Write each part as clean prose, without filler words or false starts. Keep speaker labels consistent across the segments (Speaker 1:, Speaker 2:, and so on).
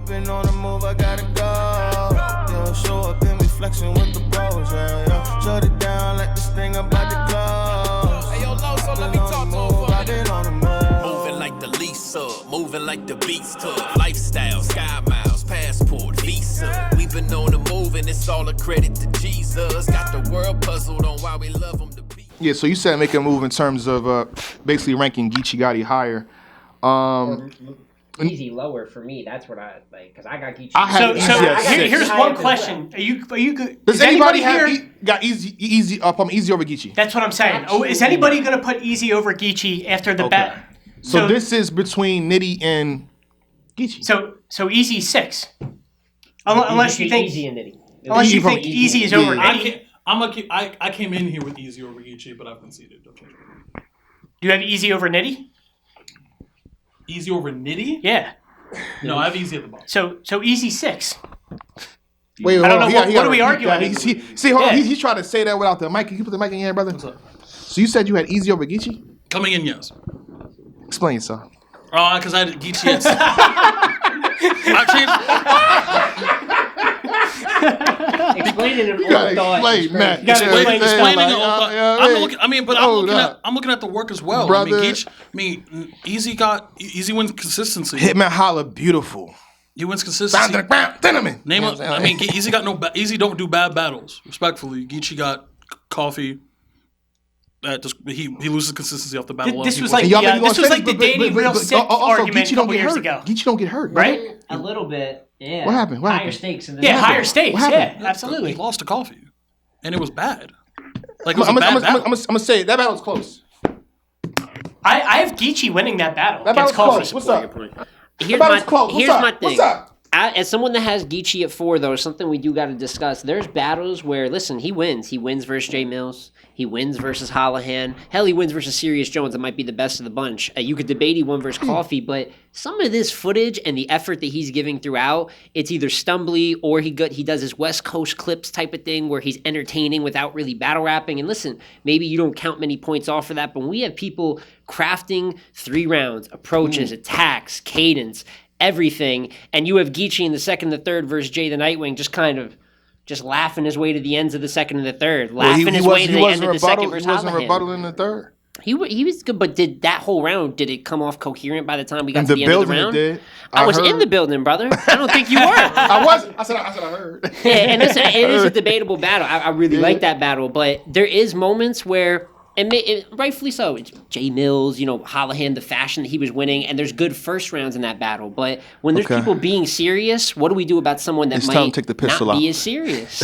Speaker 1: been on the move, I gotta go. Yo, show up and be flexing with the bros, yeah. Shut it down like this thing about to close. Hey, yo, Lo, so let me talk to him. I've been on the move.
Speaker 2: Moving like the Lisa, moving like the beast hood. Lifestyle, sky miles, passport, visa. We've been on the move and it's all a credit to Jesus. Got the world puzzled on why we love him to be.
Speaker 3: Yeah, so you said make a move in terms of basically ranking Geechee Gotti higher.
Speaker 4: Easy lower for me. That's what I like because I got Geechee.
Speaker 5: Here's one question: Are you good?
Speaker 3: Does anybody got easy over Geechee?
Speaker 5: That's what I'm saying.
Speaker 4: Absolutely
Speaker 5: is anybody going to put easy over Geechee after the bet?
Speaker 3: So this is between Nitty and Geechee.
Speaker 5: So easy 6. Unless you think
Speaker 4: easy and Nitty.
Speaker 5: Unless you think easy is over Nitty.
Speaker 6: I came in here with easy over Geechee, but I've conceded. Okay.
Speaker 5: Do you have easy over Nitty?
Speaker 6: Easy over Nitty?
Speaker 5: Yeah.
Speaker 6: No, I have easy at the bottom.
Speaker 5: So easy 6.
Speaker 3: Wait,
Speaker 5: I don't know what are we arguing?
Speaker 3: He's trying to say that without the mic. Can you put the mic in your hand, brother?
Speaker 6: What's up?
Speaker 3: So you said you had easy over Geechee?
Speaker 6: Coming in, yes.
Speaker 3: Explain yourself.
Speaker 6: Because I had Geechee.
Speaker 4: Explain it in
Speaker 3: old thought.
Speaker 6: I'm looking at the work as well.
Speaker 3: Brother,
Speaker 6: Easy wins consistency.
Speaker 3: Hitman Holla, beautiful.
Speaker 6: He wins consistency. Easy don't do bad battles. Respectfully, Geechee got coffee. He loses consistency off the battle.
Speaker 5: This was like the Danny real sick argument a couple years ago.
Speaker 3: Geechee don't get hurt,
Speaker 5: right?
Speaker 4: A little bit. Yeah.
Speaker 3: What happened?
Speaker 4: Higher stakes.
Speaker 5: Higher stakes. Yeah, absolutely.
Speaker 6: He lost to coffee, and it was bad. Like
Speaker 3: I'm gonna say that battle was close.
Speaker 5: I have Geechee winning that battle.
Speaker 3: That battle was close. What's up?
Speaker 4: Here's my thing.
Speaker 3: What's up?
Speaker 4: As someone that has Geechee at 4, though, something we do got to discuss. There's battles where, listen, he wins. He wins versus Jay Mills. He wins versus Holohan. Hell, he wins versus Serious Jones. That might be the best of the bunch. You could debate he won versus Coffee, but some of this footage and the effort that he's giving throughout, it's either stumbly or he does his West Coast clips type of thing where he's entertaining without really battle rapping. And listen, maybe you don't count many points off for that, but when we have people crafting 3 rounds, approaches, attacks, cadence, everything, and you have Geechee in the second and the third versus Jay the Nightwing just laughing his way to the ends of the second and the third, laughing his way to the end of the second versus
Speaker 3: He wasn't
Speaker 4: Holohan.
Speaker 3: rebuttal in the third.
Speaker 4: He was good, but did that whole round, did it come off coherent by the time we got to the end of the round?
Speaker 3: It did.
Speaker 4: I was in the building, brother. I don't think you were.
Speaker 3: I said I heard.
Speaker 4: Yeah, and it is a debatable battle. I really like that battle, but there is moments where, and rightfully so, it's Jay Mills, Holohan, the fashion that he was winning, and there's good first rounds in that battle. But when there's people being serious, what do we do about someone that might
Speaker 3: take the pistol
Speaker 4: not
Speaker 3: out.
Speaker 4: be as serious?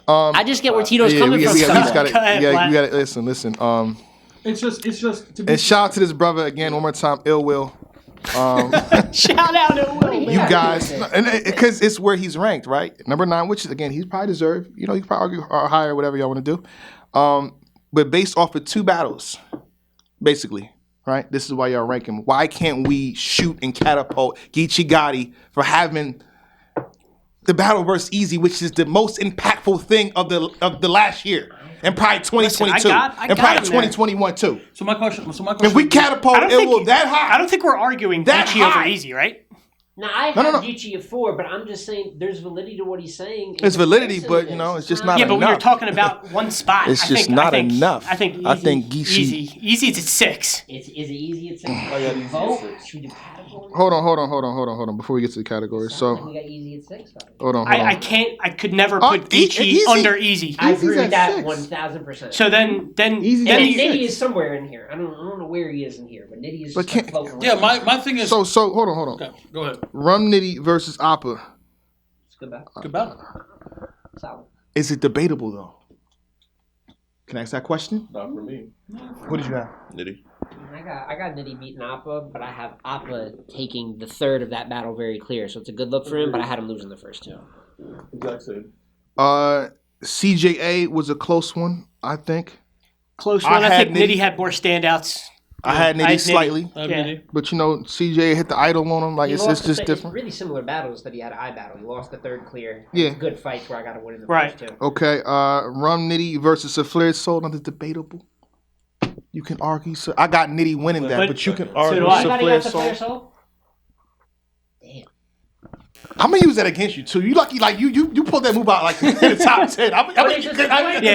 Speaker 3: I
Speaker 4: just get where Tito's coming from.
Speaker 3: You got to listen.
Speaker 6: It's just.
Speaker 3: And shout out to this brother again one more time, Ill Will.
Speaker 5: Shout out Ill Will.
Speaker 3: You guys, because it's where he's ranked, right? Number 9, which is again he's probably deserved. You can probably argue or higher, whatever y'all want to do. But based off of 2 battles, basically, right? This is why y'all rank him. Why can't we shoot and catapult Geechee Gotti for having the battle versus Easy, which is the most impactful thing of the last year, and probably 2022, and probably 2021 too.
Speaker 6: So my question.
Speaker 3: If we catapult it that high,
Speaker 5: I don't think we're arguing Geechee over Easy, right?
Speaker 4: Now, I have Geechee at 4, but I'm just saying there's validity to what he's saying.
Speaker 3: It's validity, but it's just not enough.
Speaker 5: Yeah, but when you're talking about one spot,
Speaker 3: it's just not enough.
Speaker 5: I think Geechee. Easy's at 6.
Speaker 4: Is it Easy at 6? Oh, yeah, vote? Should we do categories?
Speaker 3: Hold on. Before we get to the categories, so
Speaker 4: we got Easy at 6.
Speaker 3: Hold on.
Speaker 5: I could never put Geechee under Easy.
Speaker 4: I agree with that 1,000%.
Speaker 5: So then
Speaker 4: Nitty is somewhere in here. I don't know where he is in here, but Nitty is.
Speaker 6: Yeah, my thing is.
Speaker 3: So hold on.
Speaker 6: Okay, go ahead.
Speaker 3: Rum Nitty versus Appa.
Speaker 4: It's good battle.
Speaker 6: Good battle.
Speaker 4: Solid.
Speaker 3: Is it debatable though? Can I ask that question?
Speaker 7: Not for me.
Speaker 3: What did you have?
Speaker 7: Nitty.
Speaker 4: I got Nitty beating Appa, but I have Appa taking the third of that battle very clear. So it's a good look for him, but I had him losing the first 2.
Speaker 7: Exact same.
Speaker 3: CJA was a close one, I think.
Speaker 5: Close one. I think Nitty had more standouts.
Speaker 3: I had Nitty slightly,
Speaker 5: yeah.
Speaker 3: But CJ hit the idol on him. Like it's just different.
Speaker 4: It's really similar battles that he had I battle. He lost the third clear.
Speaker 3: Yeah,
Speaker 4: it's good fights where I got to win in the first 2.
Speaker 3: Okay, Rum Nitty versus a Flared Soul. Not debatable. You can argue. So I got Nitty winning that, but you can argue.
Speaker 4: So Flared Soul. Damn.
Speaker 3: I'm gonna use that against you too. You lucky, like you pulled that move out like in the top 10.
Speaker 4: Yeah.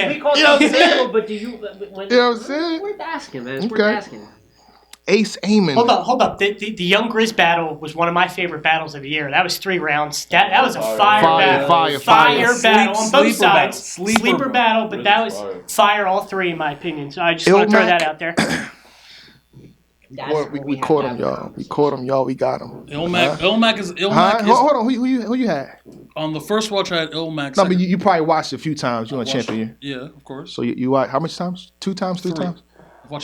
Speaker 4: We call
Speaker 3: You know what I'm
Speaker 4: it
Speaker 3: saying?
Speaker 4: debatable, but do you?
Speaker 3: You know what I'm saying?
Speaker 4: It's worth asking, man. It's
Speaker 3: Okay.
Speaker 4: worth asking.
Speaker 3: Ace Amon.
Speaker 5: Hold up. The Young Grizz battle was one of my favorite battles of the year. That was 3 rounds. That was a fire battle. Fire battle on both sides. Sleeper battle, but that was fire all 3 in my opinion. So I just want to throw that out there.
Speaker 3: We caught him, y'all. We caught him, y'all. We got him.
Speaker 6: Ilmac is
Speaker 3: Hold on. Who you had?
Speaker 6: on the first watch. I had Ilmac.
Speaker 3: No, but you probably watched it a few times. You want champion.
Speaker 6: Yeah, of course.
Speaker 3: So you watch how much times? 2 times, 3 times?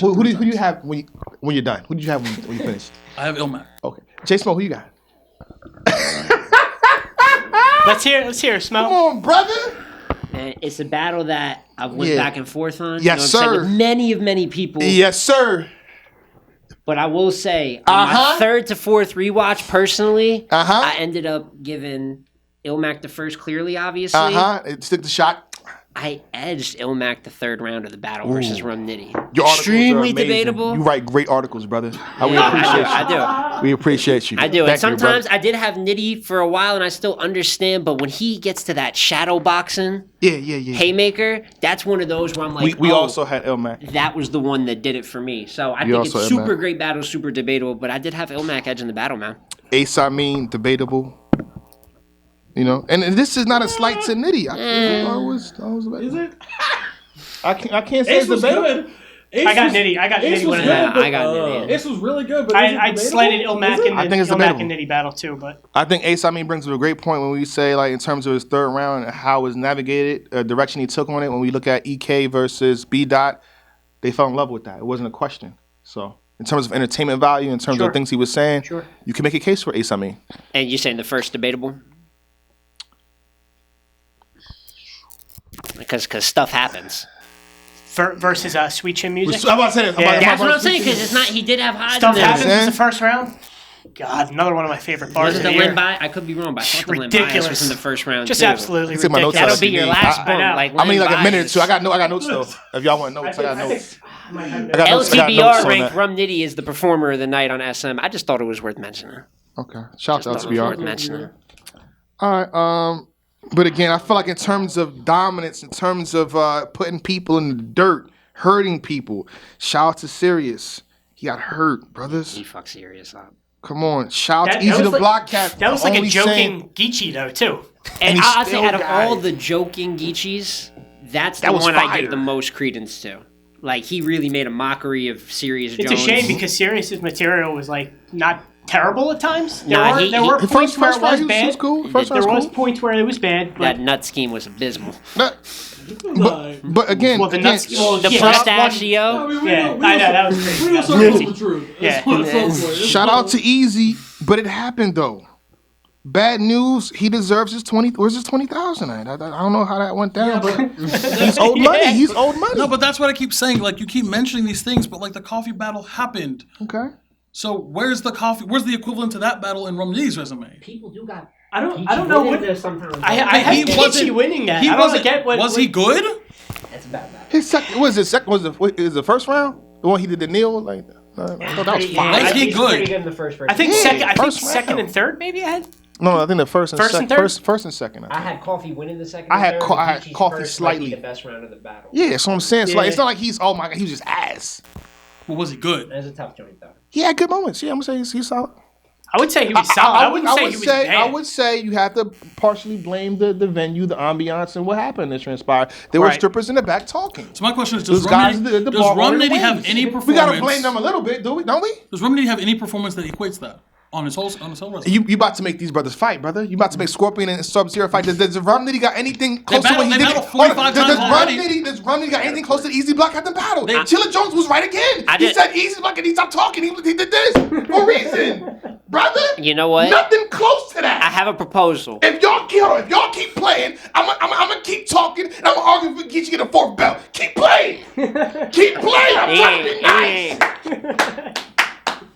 Speaker 6: Who
Speaker 3: do you have when you're done? Who do you have when you finish?
Speaker 6: I have Ilmac.
Speaker 3: Okay. J Smoke, who you got?
Speaker 5: Let's hear it, Smoke.
Speaker 3: Come on, brother.
Speaker 4: And it's a battle that I've went back and forth on.
Speaker 3: Yes,
Speaker 4: you know what I'm saying,
Speaker 3: sir.
Speaker 4: with many people.
Speaker 3: Yes, sir.
Speaker 4: But I will say, on my 3rd to 4th rewatch, personally, I ended up giving Ilmac the first clearly, obviously.
Speaker 3: Stick the shot.
Speaker 4: I edged Ilmac the 3rd round of the battle versus Rum Nitty.
Speaker 3: Your
Speaker 4: Extremely
Speaker 3: articles are amazing.
Speaker 4: debatable.
Speaker 3: You write great articles, brother. We appreciate you.
Speaker 4: I do.
Speaker 3: We appreciate you.
Speaker 4: I do.
Speaker 3: Thank
Speaker 4: And sometimes
Speaker 3: you,
Speaker 4: I did have Nitty for a while, and I still understand. But when he gets to that shadow boxing haymaker, that's one of those where I'm like,
Speaker 3: we also had Ilmac.
Speaker 4: That was the one that did it for me. So I think it's super great battle, super debatable. But I did have Ilmac edge in the battle, man.
Speaker 3: Ace, I mean, debatable. You know, and this is not a slight to Nitty. I was. Is it? I can't say it's debatable.
Speaker 5: I got Nitty. I got Nitty.
Speaker 7: Ace was really good, but
Speaker 5: I slighted Ilmac in the Ilmac and Nitty battle too. But
Speaker 3: I think Ace, I mean, brings up a great point when we say, like, in terms of his 3rd round and how it was navigated, direction he took on it. When we look at EK versus B Dot, they fell in love with that. It wasn't a question. So, in terms of entertainment value, in terms of things he was saying, you can make a case for Ace, I mean.
Speaker 4: And you're saying the first debatable? Because stuff happens.
Speaker 5: Versus Sweet Chin Music.
Speaker 3: I'm about to say that.
Speaker 4: That's what I'm saying. Because it's not. He did have highs.
Speaker 5: Stuff happens in the first round. God, another one of my favorite bars
Speaker 4: was
Speaker 5: of
Speaker 4: it
Speaker 5: the
Speaker 4: the
Speaker 5: year.
Speaker 4: win by? I could be wrong, but I thought the
Speaker 5: Ridiculous.
Speaker 4: win by was in the first round.
Speaker 5: Just
Speaker 4: too.
Speaker 5: absolutely
Speaker 3: my notes
Speaker 5: ridiculous.
Speaker 4: That'll be your last one. Like
Speaker 3: I need like a
Speaker 4: bias.
Speaker 3: minute or two. I got notes though. If y'all want notes, I got notes.
Speaker 4: LTBR ranked Rum Nitty is the performer of the night on SM. I just thought it was worth mentioning.
Speaker 3: Okay, shout out to LTBR.
Speaker 4: Worth mentioning.
Speaker 3: All right. But again, I feel like in terms of dominance, in terms of putting people in the dirt, hurting people, shout out to Sirius. He got hurt, brothers.
Speaker 4: He fucked Sirius up.
Speaker 3: Come on. Shout out to Easy to Block Cat.
Speaker 5: That was like a joking Geechee, though, too.
Speaker 4: And I'll say, out of all the joking Geechees, that's the one I give the most credence to. Like, he really made a mockery of Sirius Jones.
Speaker 5: It's a shame because Sirius's material was, like, not terrible at times. There were
Speaker 3: the
Speaker 5: points where it was
Speaker 3: He
Speaker 5: bad.
Speaker 3: was cool.
Speaker 5: There was points where it was bad. But
Speaker 4: that nut scheme was abysmal.
Speaker 3: But again,
Speaker 5: the nut scheme. Well,
Speaker 4: the pistachio.
Speaker 5: I know, that was crazy.
Speaker 7: Real circle of the truth.
Speaker 5: Yeah.
Speaker 3: Shout out to Easy, but it happened though. Bad news. He deserves his 20. Where's his 20,000 at? I don't know how that went down, but he's owed money. He's owed money.
Speaker 6: No, but that's what I keep saying. Like, you keep mentioning these things, but like the coffee battle happened.
Speaker 3: Okay.
Speaker 6: So where's the coffee? Where's the equivalent to that battle in Rum Nitty's resume?
Speaker 4: People do got.
Speaker 5: I don't know what. I had Geechee winning that.
Speaker 6: He
Speaker 5: I
Speaker 6: wasn't.
Speaker 5: don't get what.
Speaker 6: Was he good?
Speaker 4: That's a bad battle.
Speaker 3: His second was the first round? The one he did the kneel like. I thought that was fine.
Speaker 6: Was he good?
Speaker 4: Pretty good in the first version.
Speaker 5: I think
Speaker 3: first
Speaker 5: second
Speaker 3: round.
Speaker 5: and third maybe I had.
Speaker 3: No, I think the first and second.
Speaker 4: I had Coffee winning the second.
Speaker 3: I had
Speaker 4: Geechee's
Speaker 3: Coffee
Speaker 4: first
Speaker 3: slightly.
Speaker 4: might be the best round of the battle.
Speaker 3: Yeah, that's what I'm saying. So like, it's not like he's, oh my God, he was just ass.
Speaker 6: Well, was he good?
Speaker 4: That's a tough joint though.
Speaker 3: He had good moments. Yeah, I'm gonna say he's solid.
Speaker 5: I would say he was solid. I wouldn't say he was bad.
Speaker 3: I would say you have to partially blame the venue, the ambiance, and what happened that transpired. There were strippers in the back talking.
Speaker 6: So my question is, does
Speaker 3: Those guys
Speaker 6: Rum
Speaker 3: at the
Speaker 6: Nitty
Speaker 3: bar wanted to
Speaker 6: have
Speaker 3: win.
Speaker 6: any performance?
Speaker 3: We gotta blame them a little bit, don't we?
Speaker 6: Does Rum Nitty have any performance that equates that on his whole resume?
Speaker 3: You about to make these brothers fight, brother. You about to make Scorpion and Sub-Zero fight. Does Rum Nitty got anything close to what he did?
Speaker 6: They battled 45 times already.
Speaker 3: Does Rum Nitty got anything close to the Easy Block at the battle? Chilla Jones was right again. He said Easy Block and he stopped talking. He did this for a reason. Brother,
Speaker 4: you know what?
Speaker 3: Nothing close to that.
Speaker 4: I have a proposal.
Speaker 3: If y'all keep playing, I'm gonna keep talking and I'm gonna argue for get you a 4th belt. Keep playing. Keep playing. I'm trying to be nice.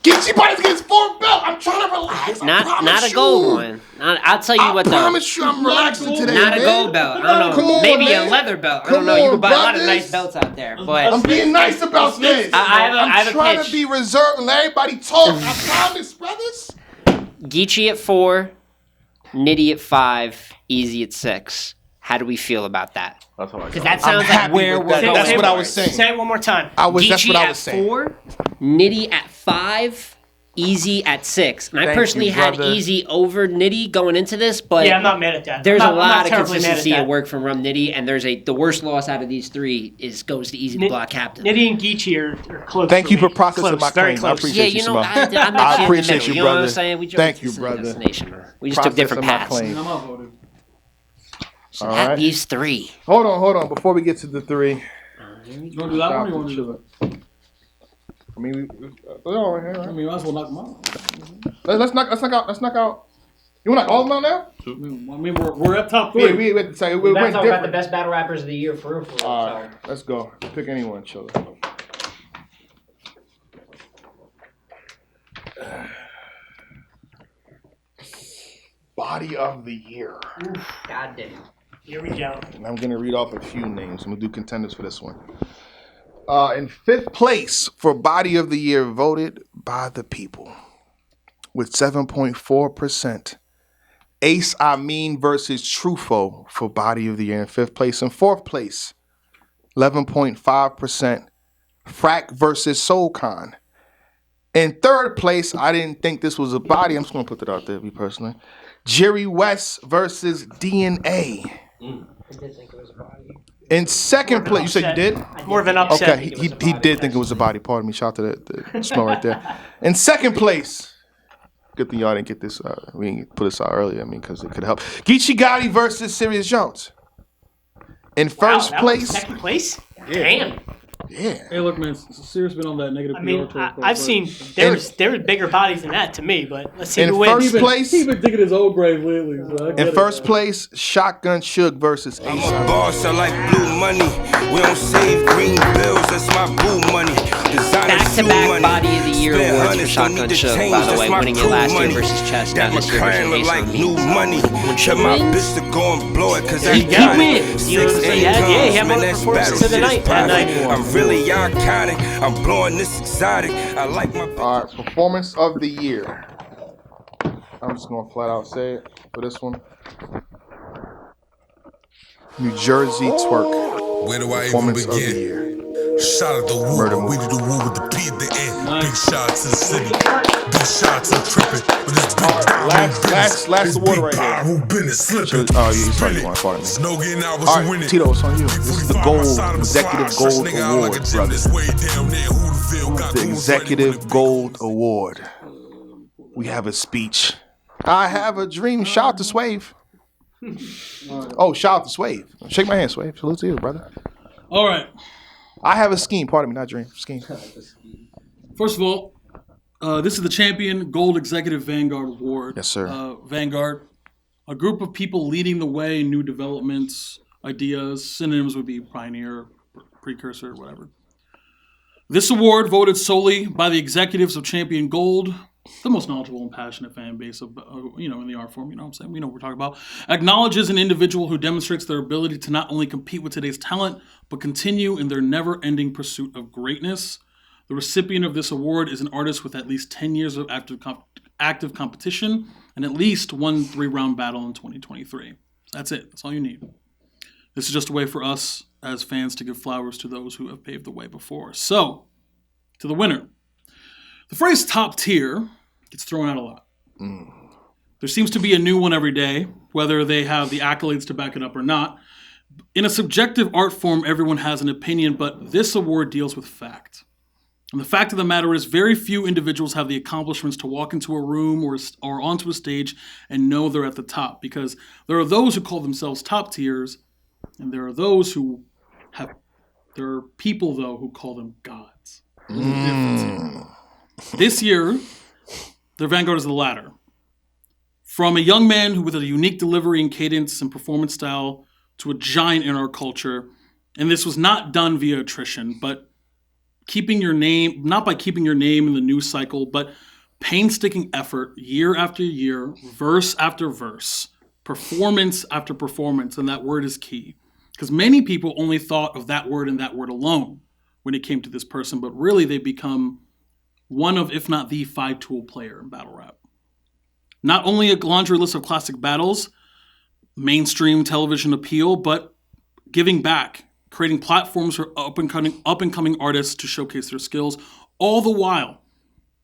Speaker 3: Geechee about to get his 4th belt. I'm trying to relax.
Speaker 4: Not a gold one. I'll tell you what though.
Speaker 3: I promise you I'm relaxing today.
Speaker 4: Not a gold belt. I don't know.
Speaker 3: Come on,
Speaker 4: maybe
Speaker 3: man.
Speaker 4: a leather belt. I don't know. You can buy a lot of nice belts out there. But
Speaker 3: I'm being nice about this.
Speaker 4: I'm
Speaker 3: trying to be reserved and let everybody talk. I promise, brothers.
Speaker 4: Geechee at 4, Nitty at 5, Easy at 6. How do we feel about that?
Speaker 8: That's how I
Speaker 4: Because
Speaker 8: got
Speaker 4: that
Speaker 8: it.
Speaker 4: sounds like where we're going.
Speaker 3: That's what I was saying.
Speaker 5: Say it one more time.
Speaker 3: That's what
Speaker 4: Geechee
Speaker 3: I
Speaker 4: at
Speaker 3: was saying.
Speaker 4: 4, Nitty at 5, Easy at 6. And I
Speaker 3: Thank
Speaker 4: personally
Speaker 3: you,
Speaker 4: had
Speaker 3: brother.
Speaker 4: Easy over Nitty going into this, but
Speaker 5: Yeah, I'm not mad at that.
Speaker 4: there's
Speaker 5: I'm
Speaker 4: a
Speaker 5: not
Speaker 4: lot of
Speaker 5: terribly mad at
Speaker 4: consistency
Speaker 5: that.
Speaker 4: at work from Nitty, and there's the worst loss out of these 3 goes to Easy the Block Captain.
Speaker 5: Nitty and Geechee are close.
Speaker 3: Thank you for
Speaker 5: me.
Speaker 3: processing
Speaker 5: Close,
Speaker 3: my
Speaker 5: very
Speaker 3: claim. I
Speaker 5: close.
Speaker 3: appreciate
Speaker 4: Yeah,
Speaker 3: you,
Speaker 4: you know,
Speaker 3: Smo.
Speaker 4: I
Speaker 3: I
Speaker 4: appreciate
Speaker 3: appreciate you,
Speaker 4: you know what I'm
Speaker 3: brother.
Speaker 4: saying? We jumped
Speaker 3: Thank
Speaker 4: to
Speaker 3: you,
Speaker 4: the
Speaker 3: brother.
Speaker 4: destination. We just took different
Speaker 3: Processing my
Speaker 4: paths.
Speaker 3: claim.
Speaker 6: I'm outvoted.
Speaker 4: So
Speaker 3: All
Speaker 4: that
Speaker 3: right.
Speaker 4: leaves 3.
Speaker 3: Hold on. Before we get to the 3.
Speaker 6: You want to do that one or you want to do that?
Speaker 3: I mean, all right,
Speaker 6: I mean, might as well knock them out.
Speaker 3: let's knock out. You want to knock all of them out now?
Speaker 6: I mean, we're at top 3.
Speaker 3: We went
Speaker 4: We're
Speaker 3: different.
Speaker 4: talking about the best battle rappers of the year for real.
Speaker 3: All right, let's go. Pick anyone, chiller. Body of the year.
Speaker 4: God damn.
Speaker 5: Here we go.
Speaker 3: And I'm going to read off a few names. I'm going to do contenders for this one. In 5th place for Body of the Year, voted by the people with 7.4%. Ace Amin versus Truffaut for Body of the Year in 5th place. In 4th place, 11.5%. Frack versus Soulcon. In 3rd place, I didn't think this was a body. I'm just going to put that out there, me personally. Jerry West versus DNA.
Speaker 4: I did think it was a body.
Speaker 3: In 2nd place, you said you did?
Speaker 5: More of an upset.
Speaker 3: Okay, he did think it was a body. Pardon me. Shout out to the smell right there. In 2nd place, good thing y'all didn't get this. We didn't put this out earlier. I mean, because it could help. Geechee Gotti versus Sirius Jones. In 1st place,
Speaker 5: 2nd place.
Speaker 3: Yeah.
Speaker 5: Damn.
Speaker 3: yeah.
Speaker 6: Hey, look, man, Sirius been on that negative
Speaker 5: I mean,
Speaker 6: PR tour.
Speaker 5: I've seen there was bigger bodies than that to me, but let's see
Speaker 3: In
Speaker 5: who wins.
Speaker 3: 1st place,
Speaker 6: He's been digging his old grave lately. So I get
Speaker 3: in
Speaker 6: it,
Speaker 3: 1st
Speaker 6: man.
Speaker 3: place, Shotgun Suge versus
Speaker 1: I'm
Speaker 3: Ace.
Speaker 1: a boss, I like blue money. We don't save green bills, that's my boo money.
Speaker 4: Back-to-back Body of the Year awards for Shotgun Suge, by the way, winning it last year versus Chess. Now this year versus Ace
Speaker 1: like
Speaker 4: on
Speaker 1: new
Speaker 4: Me.
Speaker 1: money. Tell my bitch to go and blow it, cause I
Speaker 5: He
Speaker 1: got
Speaker 5: wins.
Speaker 1: it.
Speaker 5: You know what I'm saying? Yeah, he had one of the performances of the night.
Speaker 1: I'm really iconic. I'm blowing this exotic. I like my.
Speaker 3: All right, performance of the year. I'm just gonna flat out say it for this one. New Jersey Twerk.
Speaker 9: Where do I even
Speaker 3: Performance of the
Speaker 9: begin?
Speaker 3: year.
Speaker 9: Shout out the
Speaker 3: Murder
Speaker 9: woo, we
Speaker 3: movie.
Speaker 9: do the woo with the P at the end. Big shots to the city, big shots to tripping. But this big
Speaker 3: Last award right here.
Speaker 9: Who business slipping?
Speaker 3: Oh, yeah, he's sorry, you want to pardon me.
Speaker 9: No getting out,
Speaker 3: All
Speaker 9: what you
Speaker 3: right,
Speaker 9: winning?
Speaker 3: Tito, it's on you. This is the Gold Executive Gold Award, brother. The Executive Gold Award. We have a speech. I have a dream. Shout out to Swave. Oh, shout out to Swave. Shake my hand, Swave. Salute to you, brother.
Speaker 6: All right.
Speaker 3: I have a scheme. Pardon me, not dream. Scheme.
Speaker 6: First of all, this is the Champion Gold Executive Vanguard Award.
Speaker 3: Yes, sir.
Speaker 6: Vanguard, a group of people leading the way in new developments, ideas. Synonyms would be pioneer, precursor, whatever. This award, voted solely by the executives of Champion Gold, the most knowledgeable and passionate fan base of, in the art form, you know what I'm saying? We know what we're talking about. Acknowledges an individual who demonstrates their ability to not only compete with today's talent, but continue in their never-ending pursuit of greatness. The recipient of this award is an artist with at least 10 years of active competition and at least one 3-round battle in 2023. That's it. That's all you need. This is just a way for us as fans to give flowers to those who have paved the way before. So, to the winner. The phrase top tier gets thrown out a lot. There seems to be a new one every day, whether they have the accolades to back it up or not. In a subjective art form, everyone has an opinion, but this award deals with fact. And the fact of the matter is, very few individuals have the accomplishments to walk into a room or onto a stage and know they're at the top, because there are those who call themselves top tiers, and there are those who have, there are people, though, who call them gods. There's a difference here. This year, the Vanguard is the latter. From a young man who with a unique delivery and cadence and performance style to a giant in our culture, and this was not done via attrition, but keeping your name, not by keeping your name in the news cycle, but painstaking effort year after year, verse after verse, performance after performance, and that word is key. Because many people only thought of that word and that word alone when it came to this person, but really they become one of, if not the 5-tool player in battle rap. Not only a laundry list of classic battles, mainstream television appeal, but giving back, creating platforms for up and coming artists to showcase their skills, all the while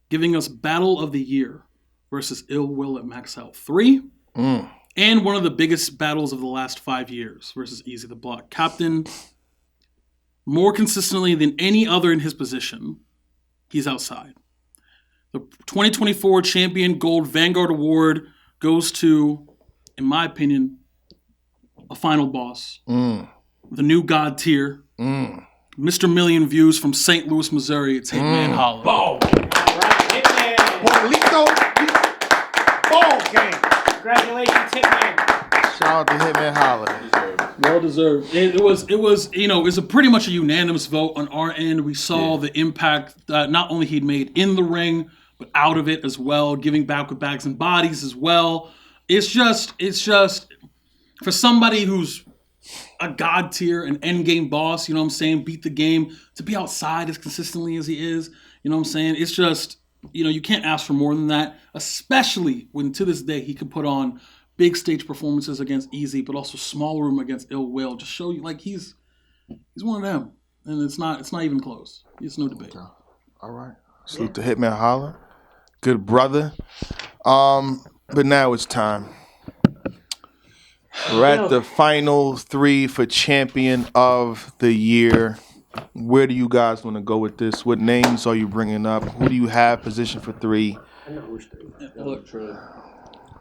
Speaker 6: giving us Battle of the Year versus Ill Will at Max Health 3, and one of the biggest battles of the last 5 years versus Easy the Block. Captain, more consistently than any other in his position, he's outside. The 2024 Champion Gold Vanguard Award goes to, in my opinion, a final boss. The new God tier. Mr. Million Views from St. Louis, Missouri. It's Hitman Holla.
Speaker 5: Ball. Hitman.
Speaker 3: Ball game.
Speaker 5: Congratulations, Hitman.
Speaker 3: Shout out to Hitman Holla.
Speaker 6: Well deserved. It was a pretty much a unanimous vote on our end. We saw the impact that not only he'd made in the ring, but out of it as well, giving back with Bags and Bodies as well. It's just for somebody who's a god tier, an end game boss, you know what I'm saying, beat the game, to be outside as consistently as he is, you know what I'm saying? It's just, you can't ask for more than that, especially when to this day he could put on big stage performances against Easy, but also small room against Ill Will. Just show you like he's one of them. And it's not even close. It's no debate.
Speaker 3: All right. Salute to Hitman Holla. Good brother. But now it's time. We're at the final 3 for Champion of the Year. Where do you guys want to go with this? What names are you bringing up? Who do you have positioned for 3?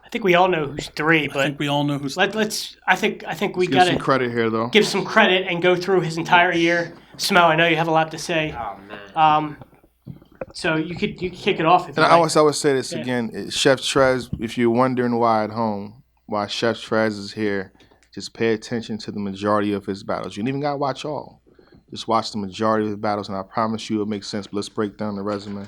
Speaker 5: I think we all know who's 3, but
Speaker 6: I think we all know who's.
Speaker 5: let's. I think we
Speaker 3: Give
Speaker 5: gotta
Speaker 3: some credit here, though.
Speaker 5: give some credit and go through his entire year. Smo, I know you have a lot to say.
Speaker 4: Oh man.
Speaker 5: So you could kick it off if you
Speaker 3: And I
Speaker 5: like.
Speaker 3: would say this again. Chef Trez, if you're wondering why at home, why Chef Trez is here, just pay attention to the majority of his battles. You don't even got to watch all. Just watch the majority of the battles, and I promise you it'll make sense. But let's break down the resume.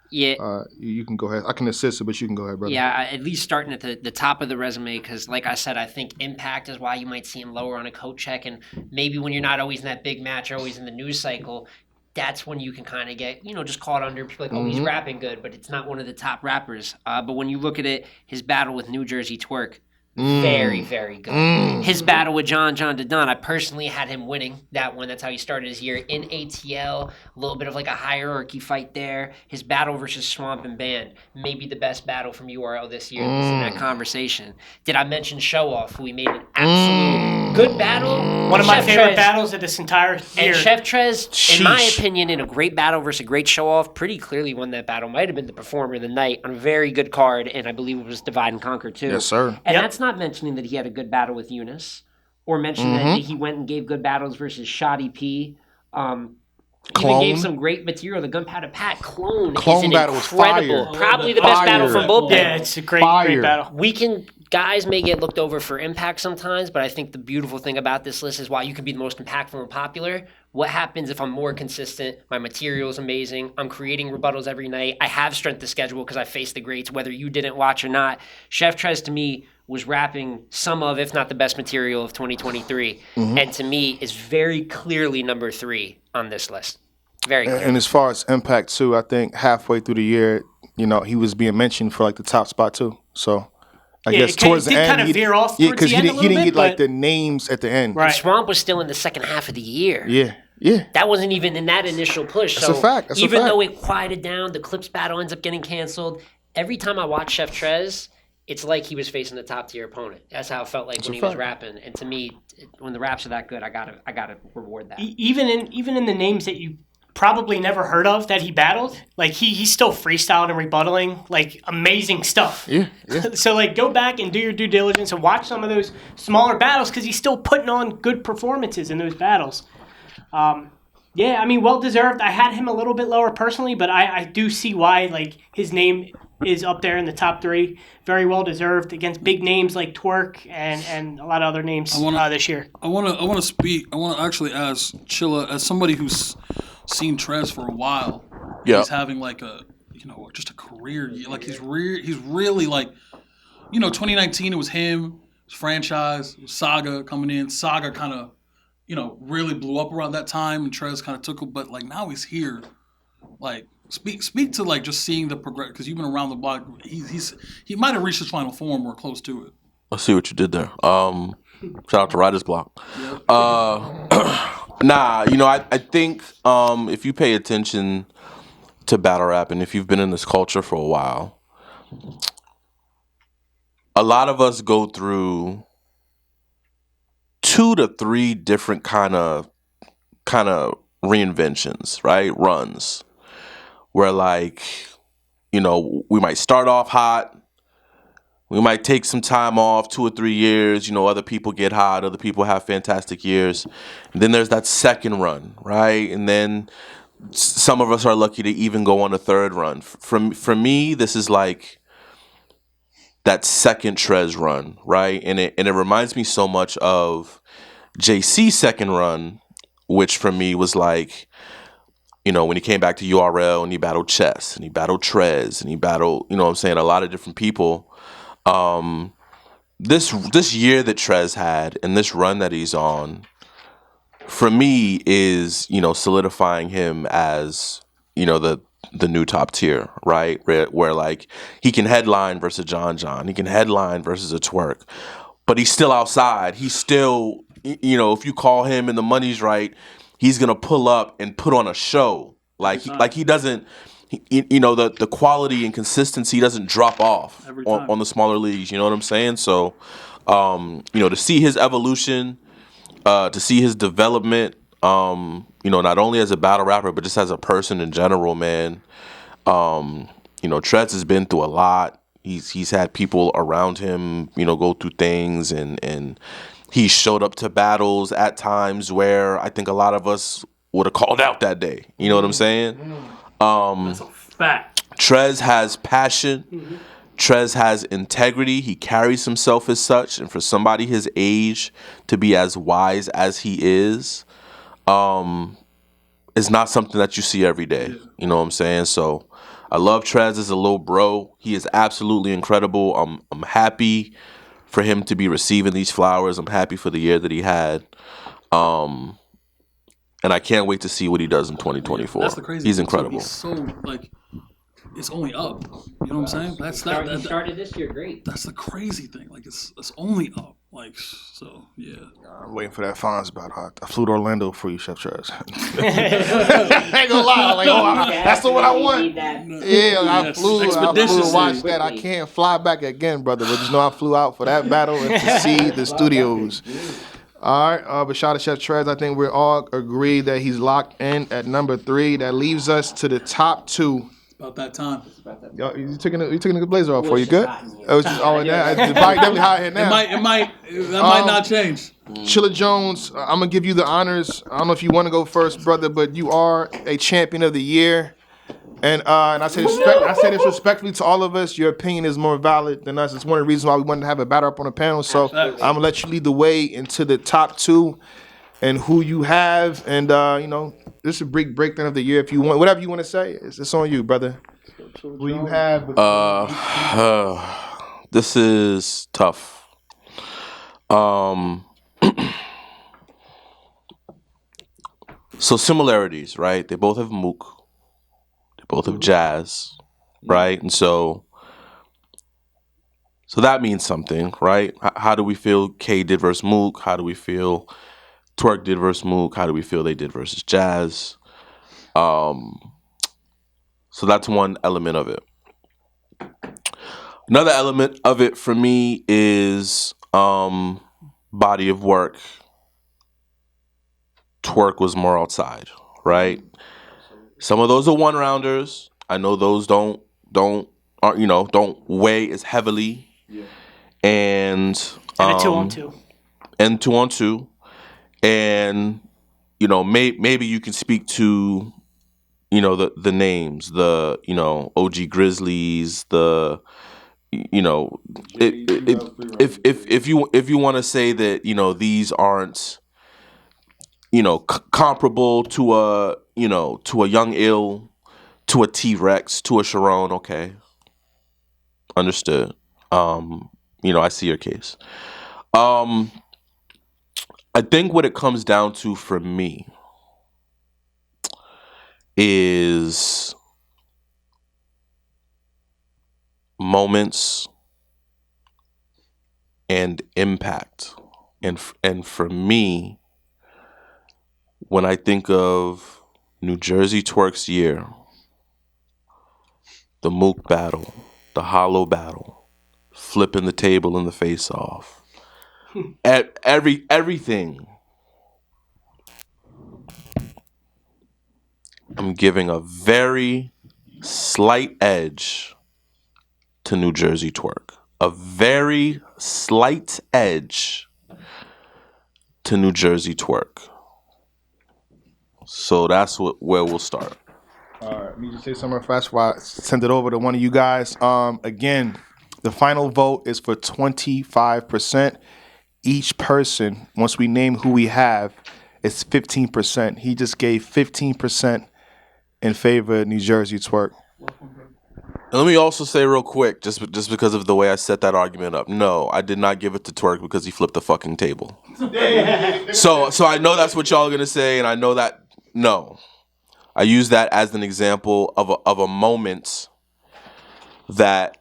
Speaker 4: Yeah.
Speaker 3: You can go ahead. I can assist it, but you can go ahead, brother.
Speaker 4: Yeah, at least starting at the top of the resume, because like I said, I think impact is why you might see him lower on a coat check, and maybe when you're not always in that big match or always in the news cycle, that's when you can kind of get, just caught under people like, oh, he's rapping good, but it's not one of the top rappers. But when you look at it, his battle with New Jersey Twerk, very, very good. His battle with John Dedon, I personally had him winning that one. That's how he started his year in ATL. A little bit of like a hierarchy fight there. His battle versus Swamp and Band, maybe the best battle from URL this year. At least in that conversation. Did I mention Show Off, who he made an absolute good battle?
Speaker 5: One of my
Speaker 4: Chef
Speaker 5: favorite
Speaker 4: Trez.
Speaker 5: battles of this entire year.
Speaker 4: And Chef Trez, in my
Speaker 3: Sheesh.
Speaker 4: opinion, in a great battle versus a great show-off, pretty clearly won that battle. Might have been the performer of the night on a very good card, and I believe it was Divide and Conquer, too.
Speaker 3: Yes, sir.
Speaker 4: And that's not mentioning that he had a good battle with Eunice, or mentioning that he went and gave good battles versus Shoddy P. Even
Speaker 3: Clone.
Speaker 4: gave some great material. The Gunpowder Pat Clone
Speaker 3: Clone
Speaker 4: is an
Speaker 3: battle was
Speaker 4: incredible,
Speaker 3: fire.
Speaker 4: probably the best battle from Bullpen.
Speaker 5: Yeah, it's a great
Speaker 3: Fire.
Speaker 5: battle.
Speaker 4: Guys may get looked over for impact sometimes, but I think the beautiful thing about this list is while you can be the most impactful and popular, what happens if I'm more consistent? My material is amazing. I'm creating rebuttals every night. I have strength of schedule because I face the greats, whether you didn't watch or not. Chef Trez, to me, was rapping some of, if not the best material of 2023. And to me, is very clearly number 3 on this list. Very clear.
Speaker 3: And as far as impact, too, I think halfway through the year, he was being mentioned for, like, the top spot, too. So I guess towards the end,
Speaker 5: kind of veer off
Speaker 3: yeah,
Speaker 5: towards
Speaker 3: because
Speaker 5: the
Speaker 3: he
Speaker 5: end a
Speaker 3: didn't
Speaker 5: little
Speaker 3: get
Speaker 5: bit,
Speaker 3: like
Speaker 5: but-
Speaker 3: the names at the end.
Speaker 5: Right.
Speaker 4: Swamp was still in the second half of the year.
Speaker 3: Yeah.
Speaker 4: That wasn't even in that initial push.
Speaker 3: That's a fact. That's a
Speaker 4: even
Speaker 3: fact.
Speaker 4: though it quieted down, the Clips battle ends up getting canceled. Every time I watch Chef Trez, it's like he was facing a top tier opponent. That's how it felt like when he was rapping. And to me, when the raps are that good, I gotta reward that.
Speaker 5: Even in the names that you probably never heard of that he battled, like he's still freestyling and rebuttaling, like amazing stuff.
Speaker 3: Yeah.
Speaker 5: So like go back and do your due diligence and watch some of those smaller battles because he's still putting on good performances in those battles. Yeah, I mean, well deserved. I had him a little bit lower personally, but I do see why like his name is up there in the top 3. Very well deserved against big names like Twerk and a lot of other names this year.
Speaker 6: I want to actually ask Chilla, as somebody who's seen Trez for a while.
Speaker 3: Yeah.
Speaker 6: He's having like just a career. Like he's really like, 2019 it was him, his franchise, it was Saga coming in. Saga kind of, really blew up around that time, and Trez kind of took it. But like now he's here, like Speak to like just seeing the progress because you've been around the block. He might have reached his final form or close to it.
Speaker 8: I see what you did there. Shout out to Writer's Block. Nah, I think if you pay attention to battle rap and if you've been in this culture for a while, a lot of us go through 2 to 3 different kind of reinventions, right? Runs where like, we might start off hot. We might take some time off, 2 or 3 years. Other people get hot. Other people have fantastic years. And then there's that second run, right? And then some of us are lucky to even go on a third run. For me, this is like that second Trez run, right? And it reminds me so much of JC's second run, which for me was like, when he came back to URL and he battled Chess and he battled Trez and he battled, a lot of different people. This year that Trez had and this run that he's on, for me is, solidifying him as, the new top tier, right? Where like he can headline versus John, he can headline versus a Twerk, but he's still outside. He's still, if you call him and the money's right, he's gonna pull up and put on a show. Like he doesn't. The quality and consistency doesn't drop off on the smaller leagues. You know what I'm saying? So, to see his evolution, to see his development, not only as a battle rapper, but just as a person in general, man. Trez has been through a lot. He's had people around him, go through things, and he showed up to battles at times where I think a lot of us would have called out that day. You know what I'm saying?
Speaker 6: That's a fact.
Speaker 8: Trez has passion. Trez has integrity. He carries himself as such. And for somebody his age to be as wise as he is not something that you see every day. You know what I'm saying? So I love Trez as a little bro. He is absolutely incredible. I'm happy for him to be receiving these flowers. I'm happy for the year that he had. And I can't wait to see what he does in 2024.
Speaker 6: That's the crazy
Speaker 8: He's
Speaker 6: thing.
Speaker 8: incredible.
Speaker 6: So he's so like, it's only up. You know what I'm saying?
Speaker 4: He started this year great.
Speaker 6: That's the crazy thing. Like it's only up. Like so, yeah.
Speaker 3: I'm waiting for that Fonz battle. I flew to Orlando for you, Chef Trez. I ain't gonna lie. Like, that's what I want. Yeah, I flew to watch that. I can't fly back again, brother. But just know I flew out for that battle and to see the studios. All right, but shout out to Chef Trez. I think we're all agreed that he's locked in at number 3. That leaves us to the top 2.
Speaker 6: About that time.
Speaker 3: Yo, you taking the blazer off for you? Good? It was just all in there. It's probably definitely hot here now.
Speaker 6: That might not change.
Speaker 3: Chilla Jones, I'm gonna give you the honors. I don't know if you want to go first, brother, but you are a champion of the year. And I say this respectfully to all of us. Your opinion is more valid than us. It's one of the reasons why we wanted to have a battle up on the panel. So I'm gonna let you lead the way into the top 2 and who you have. And this is a big breakdown of the year. If you want, whatever you want to say, it's on you, brother. Who you have?
Speaker 8: This is tough. So similarities, right? They both have Mook. Both of Jazz, right? And so that means something, right? How do we feel K did versus Mook? How do we feel Twerk did versus Mook? How do we feel they did versus Jazz? So that's one element of it. Another element of it for me is body of work. Twerk was more outside, right? Some of those are 1-rounders. I know those don't weigh as heavily. Yeah. And
Speaker 5: a 2-on-2.
Speaker 8: And 2-on-2. And maybe you can speak to the names, the OG Grizzlies, the if you want to say that these aren't comparable to a Young Ill, to a T-Rex, to a Sharon, okay. Understood. I see your case. I think what it comes down to for me is moments and impact. And for me, when I think of New Jersey Twerk's year, the Mook battle, the Hollow battle, flipping the table in the face off, everything, I'm giving a very slight edge to New Jersey Twerk. A very slight edge to New Jersey Twerk. So that's where we'll start.
Speaker 3: All right, let me just say something real fast before I send it over to one of you guys. Again, the final vote is for 25%. Each person, once we name who we have, it's 15%. He just gave 15% in favor of New Jersey Twerk.
Speaker 8: And let me also say real quick, just because of the way I set that argument up. No, I did not give it to Twerk because he flipped the fucking table. So I know that's what y'all are gonna say, and I know that. No, I use that as an example of a moment that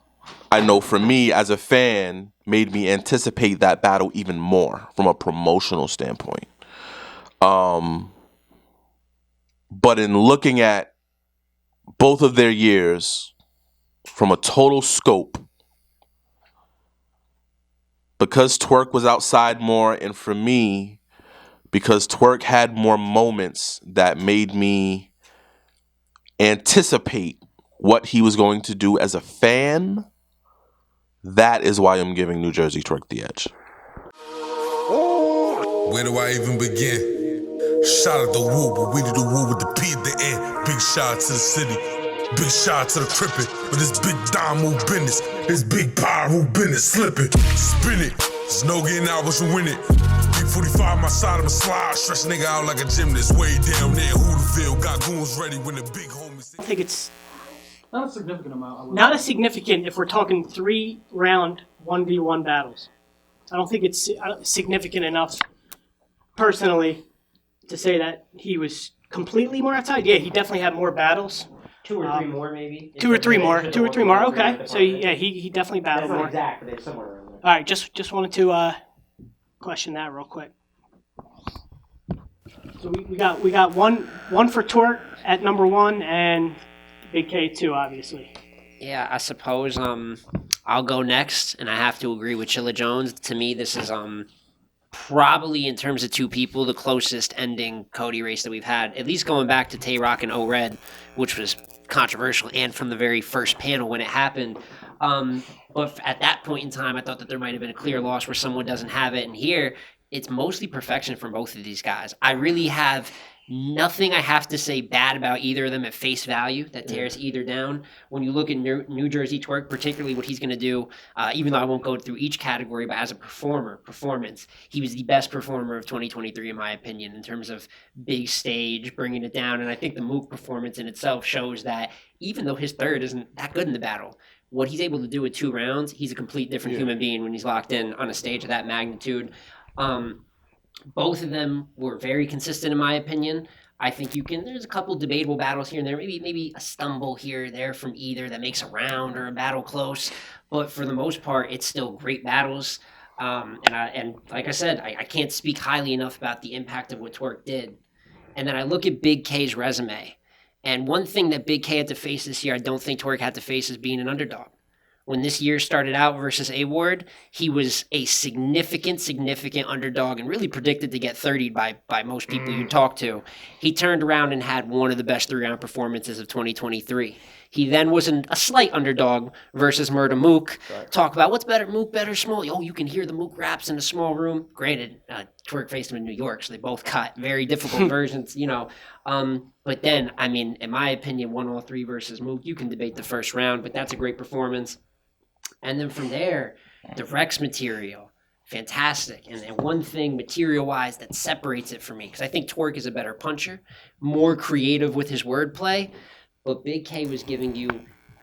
Speaker 8: I know for me as a fan made me anticipate that battle even more from a promotional standpoint. But in looking at both of their years from a total scope, because Twerk was outside more, and for me, because Twerk had more moments that made me anticipate what he was going to do as a fan, that is why I'm giving New Jersey Twerk the edge.
Speaker 9: Where do I even begin? Shout out the woo, but we do the woo with the P at the end. Big shout out to the city. Big shout out to the crippin'. But this big dime who business. This big power who business slippin'. Spin it. There's no getting out once you win it. Big 45 my side of my slide. Stretch nigga out like a gymnast. Way down there, Hooterville. Got goons ready when the big homies.
Speaker 5: I think it's
Speaker 6: Not a significant amount.
Speaker 5: not as significant if we're talking 3-round 1v1 battles. I don't think it's significant enough, personally, to say that he was completely more outside. Yeah, he definitely had more battles.
Speaker 4: 2 or 3 more, maybe.
Speaker 5: Two or three more. Okay, so yeah, he definitely battled more.
Speaker 4: Exact, but it's somewhere around there.
Speaker 5: All right, just wanted to question that real quick. So we got one for Twerk at number 1 and Big K 2, obviously.
Speaker 4: Yeah, I suppose I'll go next, and I have to agree with Chilla Jones. To me, this is probably, in terms of 2 people, the closest ending Cody race that we've had, at least going back to Tay-Rock and O-Red, which was controversial, and from the very first panel when it happened. But at that point in time, I thought that there might have been a clear loss where someone doesn't have it, and here, it's mostly perfection from both of these guys. I really have nothing I have to say bad about either of them at face value that tears either down. When you look at New Jersey Twerk, particularly what he's going to do, even though I won't go through each category, but as a performance, he was the best performer of 2023, in my opinion, in terms of big stage, bringing it down. And I think the Mook performance in itself shows that even though his third isn't that good in the battle, what he's able to do with 2 rounds, he's a complete different human being when he's locked in on a stage of that magnitude. Both of them were very consistent, in my opinion. I think there's a couple debatable battles here and there, maybe a stumble here or there from either that makes a round or a battle close. But for the most part, it's still great battles. And like I said, I can't speak highly enough about the impact of what Twerk did. And then I look at Big K's resume. And one thing that Big K had to face this year, I don't think Twerk had to face, is being an underdog. When this year started out versus A-Ward, he was a significant underdog and really predicted to get 30'd by most people you talk to. He turned around and had one of the best 3-round performances of 2023. He then was a slight underdog versus Murda Mook. Right. Talk about what's better, Mook better, small. Oh, you can hear the Mook raps in a small room. Granted, Twerk faced him in New York, so they both cut very difficult versions, But then, I mean, in my opinion, 103 versus Mook, you can debate the first round, but that's a great performance. And then from there, the Rex material, fantastic. And one thing material-wise that separates it for me, because I think Twerk is a better puncher, more creative with his wordplay, but Big K was giving you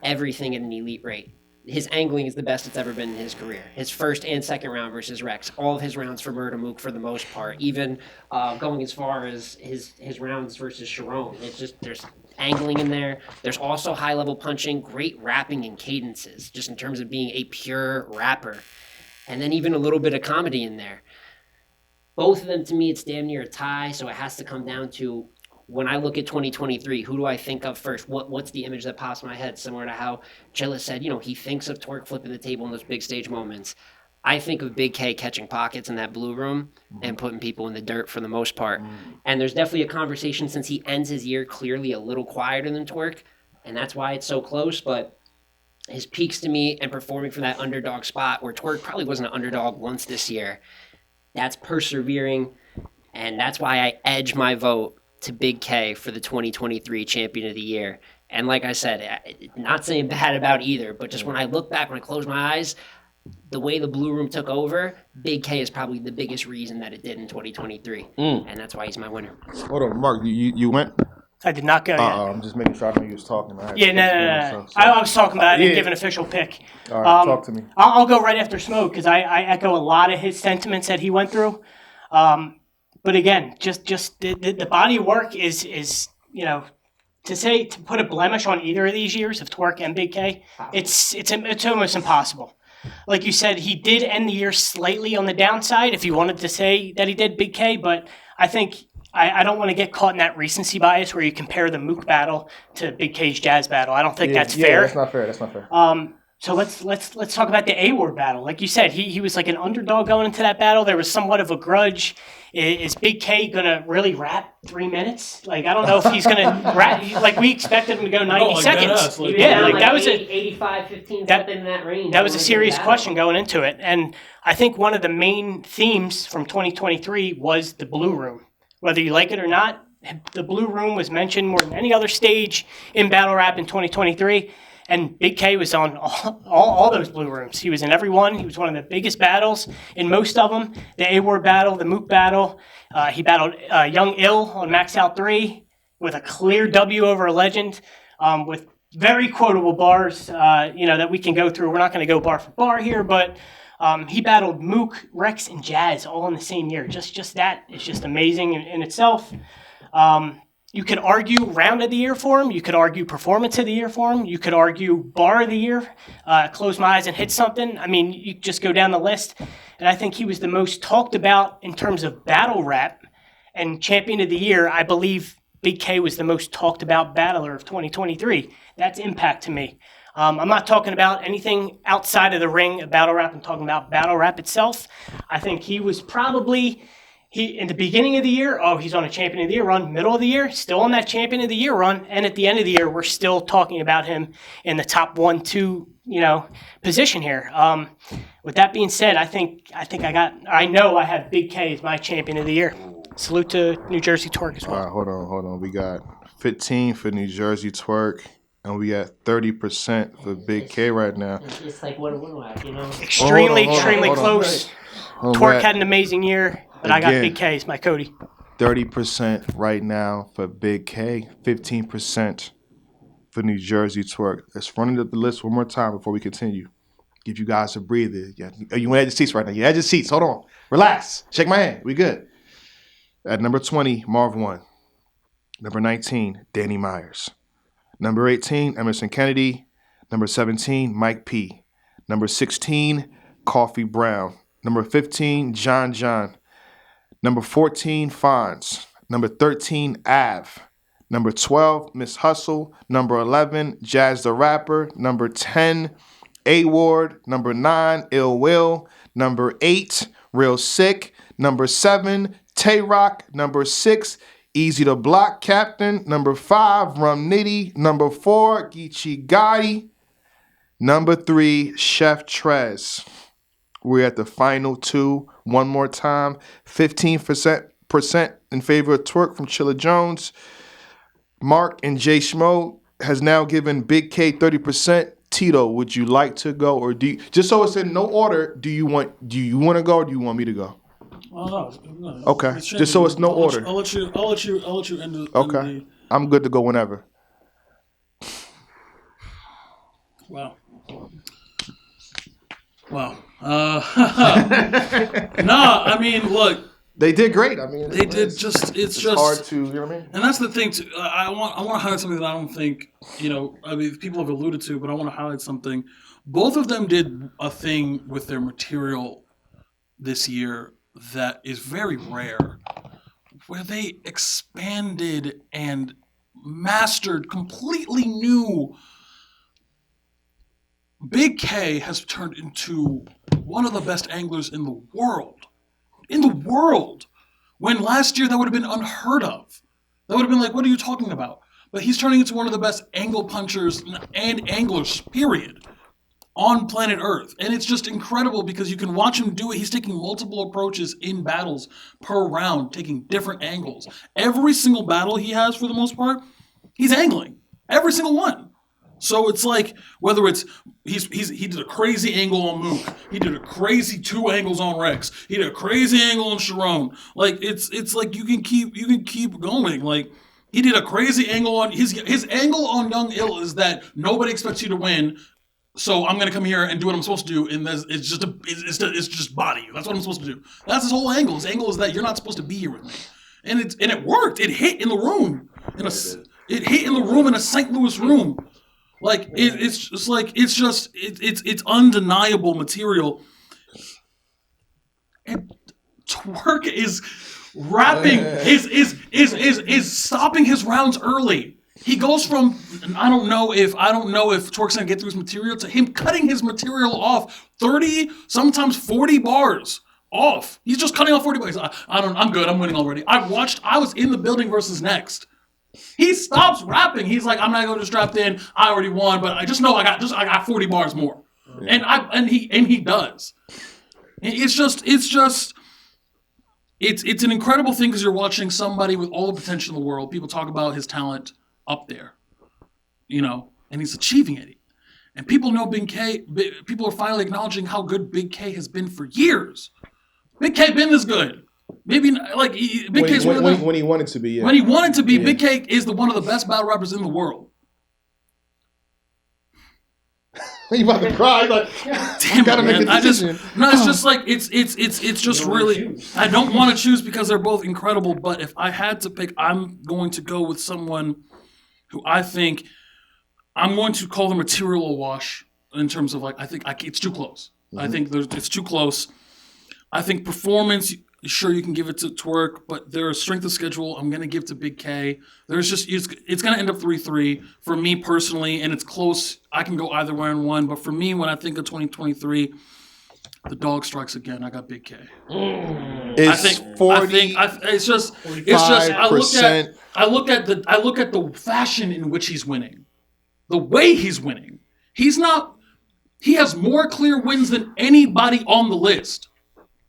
Speaker 4: everything at an elite rate. His angling is the best it's ever been in his career. His first and second round versus Rex, all of his rounds for Murda Mook for the most part, even going as far as his rounds versus Sharon. It's just angling in there. There's also high-level punching, great rapping and cadences, just in terms of being a pure rapper. And then even a little bit of comedy in there. Both of them, to me, it's damn near a tie, so it has to come down to, when I look at 2023, who do I think of first? What's the image that pops in my head? Similar to how Chilla said, he thinks of Twerk flipping the table in those big stage moments. I think of Big K catching pockets in that blue room and putting people in the dirt for the most part. And there's definitely a conversation, since he ends his year clearly a little quieter than Twerk, and that's why it's so close. But his peaks to me and performing for that underdog spot, where Twerk probably wasn't an underdog once this year, that's persevering, and that's why I edge my vote to Big K for the 2023 Champion of the Year. And like I said, not saying bad about either, but just when I look back, when I close my eyes, the way the blue room took over, Big K is probably the biggest reason that it did in 2023, and that's why he's my winner.
Speaker 3: Hold on, Mark, you went?
Speaker 5: I did not go yet.
Speaker 3: I'm just making sure I know you was talking.
Speaker 5: Yeah, no. I was talking about it. I didn't give an official pick.
Speaker 3: All right, talk to me.
Speaker 5: I'll go right after Smoke, because I echo a lot of his sentiments that he went through. But again, just the body of work is to put a blemish on either of these years of Twerk and Big K, it's almost impossible. Like you said, he did end the year slightly on the downside, if you wanted to say that he did, Big K, but I think I don't want to get caught in that recency bias where you compare the Mook battle to Big K's Jazz battle. I don't think that's fair.
Speaker 3: That's not fair. That's not fair.
Speaker 5: So let's talk about the A-Ward battle. Like you said, he was like an underdog going into that battle. There was somewhat of a grudge. Is Big K gonna really rap 3 minutes? Like, I don't know if he's gonna rap. Like, we expected him to go 90 seconds. That was
Speaker 4: 85, 15, something in that range.
Speaker 5: That was a serious question going into it. And I think one of the main themes from 2023 was the Blue Room. Whether you like it or not, the Blue Room was mentioned more than any other stage in battle rap in 2023. And Big K was on all those blue rooms. He was in every one. He was one of the biggest battles in most of them. The A-Ward battle, the Mook battle. He battled Young Ill on Max Out 3 with a clear W over a legend, with very quotable bars, that we can go through. We're not going to go bar for bar here, but he battled Mook, Rex, and Jazz all in the same year. Just that is just amazing in itself. You could argue round of the year for him. You could argue performance of the year for him. You could argue bar of the year, close my eyes and hit something. I mean, you just go down the list. And I think he was the most talked about in terms of battle rap. And Champion of the Year, I believe Big K was the most talked about battler of 2023. That's impact to me. I'm not talking about anything outside of the ring of battle rap. I'm talking about battle rap itself. I think he was probably... in the beginning of the year, he's on a Champion of the Year run. Middle of the year, still on that Champion of the Year run. And at the end of the year, we're still talking about him in the top 1-2, position here. With that being said, I know I have Big K as my Champion of the Year. Salute to New Jersey Twerk as well.
Speaker 3: All right, hold on. We got 15 for New Jersey Twerk, and we got 30% for Big K right now.
Speaker 4: It's like what a win-whack,
Speaker 5: Extremely close. Twerk
Speaker 3: Matt.
Speaker 5: had an amazing year. But I got Big K as my Cody.
Speaker 3: 30% right now for Big K, 15% for New Jersey Twerk. Let's run up the list one more time before we continue. Give you guys a breather. Yeah. You want to add your seats right now? You add your seats. Hold on. Relax. Shake my hand. We good. At number 20, Marv 1. Number 19, Danny Myers. Number 18, Emerson Kennedy. Number 17, Mike P. Number 16, Coffee Brown. Number 15, John. Number 14, Fonz. Number 13, Av. Number 12, Miss Hustle. Number 11, Jazz the Rapper. Number 10, A-Ward. Number 9, Ill Will. Number 8, Real Sick. Number 7, Tay-Rock. Number 6, Easy to Block Captain. Number 5, Rum Nitty. Number 4, Geechee Gotti. Number 3, Chef Trez. We're at the final two. One more time. 15% in favor of Twerk from Chilla Jones. Mark and Jay Schmo has now given Big K 30%. Tito, would you like to go, or do you, just so it's in no order? Do you want to go, or do you want me to go?
Speaker 6: No.
Speaker 3: Okay, just so it's no order.
Speaker 6: I'll let you end the.
Speaker 3: Okay, I'm good to go whenever.
Speaker 6: Wow. No, I mean, look,
Speaker 3: They did great. I mean,
Speaker 6: They did just. It's just
Speaker 3: hard to. You know what I mean?
Speaker 6: And that's the thing too. I want to highlight something that I don't think I mean, people have alluded to, but I want to highlight something. Both of them did a thing with their material this year that is very rare, where they expanded and mastered completely new. Big K has turned into one of the best anglers in the world. In the world. When last year that would have been unheard of. That would have been like, what are you talking about? But he's turning into one of the best angle punchers and anglers, period, on planet Earth. And it's just incredible because you can watch him do it. He's taking multiple approaches in battles per round, taking different angles. Every single battle he has, for the most part, he's angling. Every single one. So it's like, whether it's he did a crazy angle on Mook, he did a crazy 2 angles on Rex, he did a crazy angle on Sharon. Like it's like you can keep going. Like he did a crazy angle on his angle on Young Ill is that nobody expects you to win, so I'm gonna come here and do what I'm supposed to do, and it's just body you. That's what I'm supposed to do. That's his whole angle. His angle is that you're not supposed to be here with me, and it worked. It hit in the room it hit in the room in a St. Louis room. Like it's undeniable material. And Twerk is rapping is stopping his rounds early. He goes from I don't know if Twerk's gonna get through his material to him cutting his material off 30, sometimes 40 bars off. He's just cutting off 40 bars. I'm good. I'm winning already. I was in the building versus Next. He stops rapping. He's like, I'm not going to strapped in. I already won, but I just know I got 40 bars more, yeah. and he does. It's an incredible thing because you're watching somebody with all the potential in the world. People talk about his talent up there, and he's achieving it. And people know Big K. People are finally acknowledging how good Big K has been for years. Big K been this good. Maybe like Big K's
Speaker 3: when he wanted to be. Yeah.
Speaker 6: When he wanted to be, yeah. Big K is one of the best battle rappers in the world.
Speaker 3: You about to cry? Like,
Speaker 6: damn, gotta make a decision. It's just like it's just really. I don't want to choose because they're both incredible. But if I had to pick, I'm going to go with someone who I think I'm going to call the material a wash in terms of like I think it's too close. Mm-hmm. I think it's too close. I think performance. Sure, you can give it to Twerk, but their strength of schedule, I'm going to give to Big K. There's just it's going to end up 3-3 for me personally, and it's close. I can go either way on one, but for me, when I think of 2023, the dog strikes again. I got Big K.
Speaker 3: It's 40.
Speaker 6: It's just. I look at the fashion in which he's winning, the way he's winning. He has more clear wins than anybody on the list.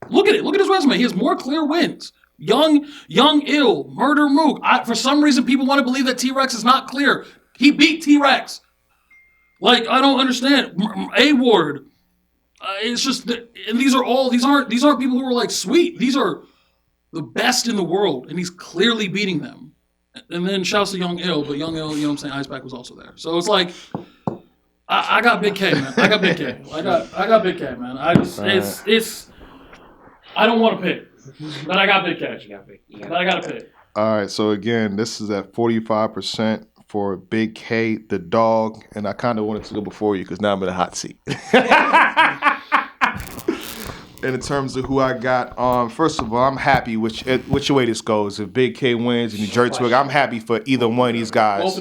Speaker 6: Look at it. Look at his resume. He has more clear wins. Young Ill, Murder Mook. For some reason, people want to believe that T-Rex is not clear. He beat T-Rex. Like, I don't understand. A-Ward. It's just that, and these aren't people who are like sweet. These are the best in the world, and he's clearly beating them. And then shouts to Young Ill, but Young Ill, you know what I'm saying, Iceback was also there. So it's like, I got Big K, man. I got Big K, man. I don't want to pick, but I got Big K. But I got to pick.
Speaker 3: All right, so again, this is at 45% for Big K, the dog, and I kind of wanted to go before you because now I'm in a hot seat. And in terms of who I got, first of all, I'm happy which way this goes. If Big K wins and New Jersey Twerk, I'm happy for either one of these guys.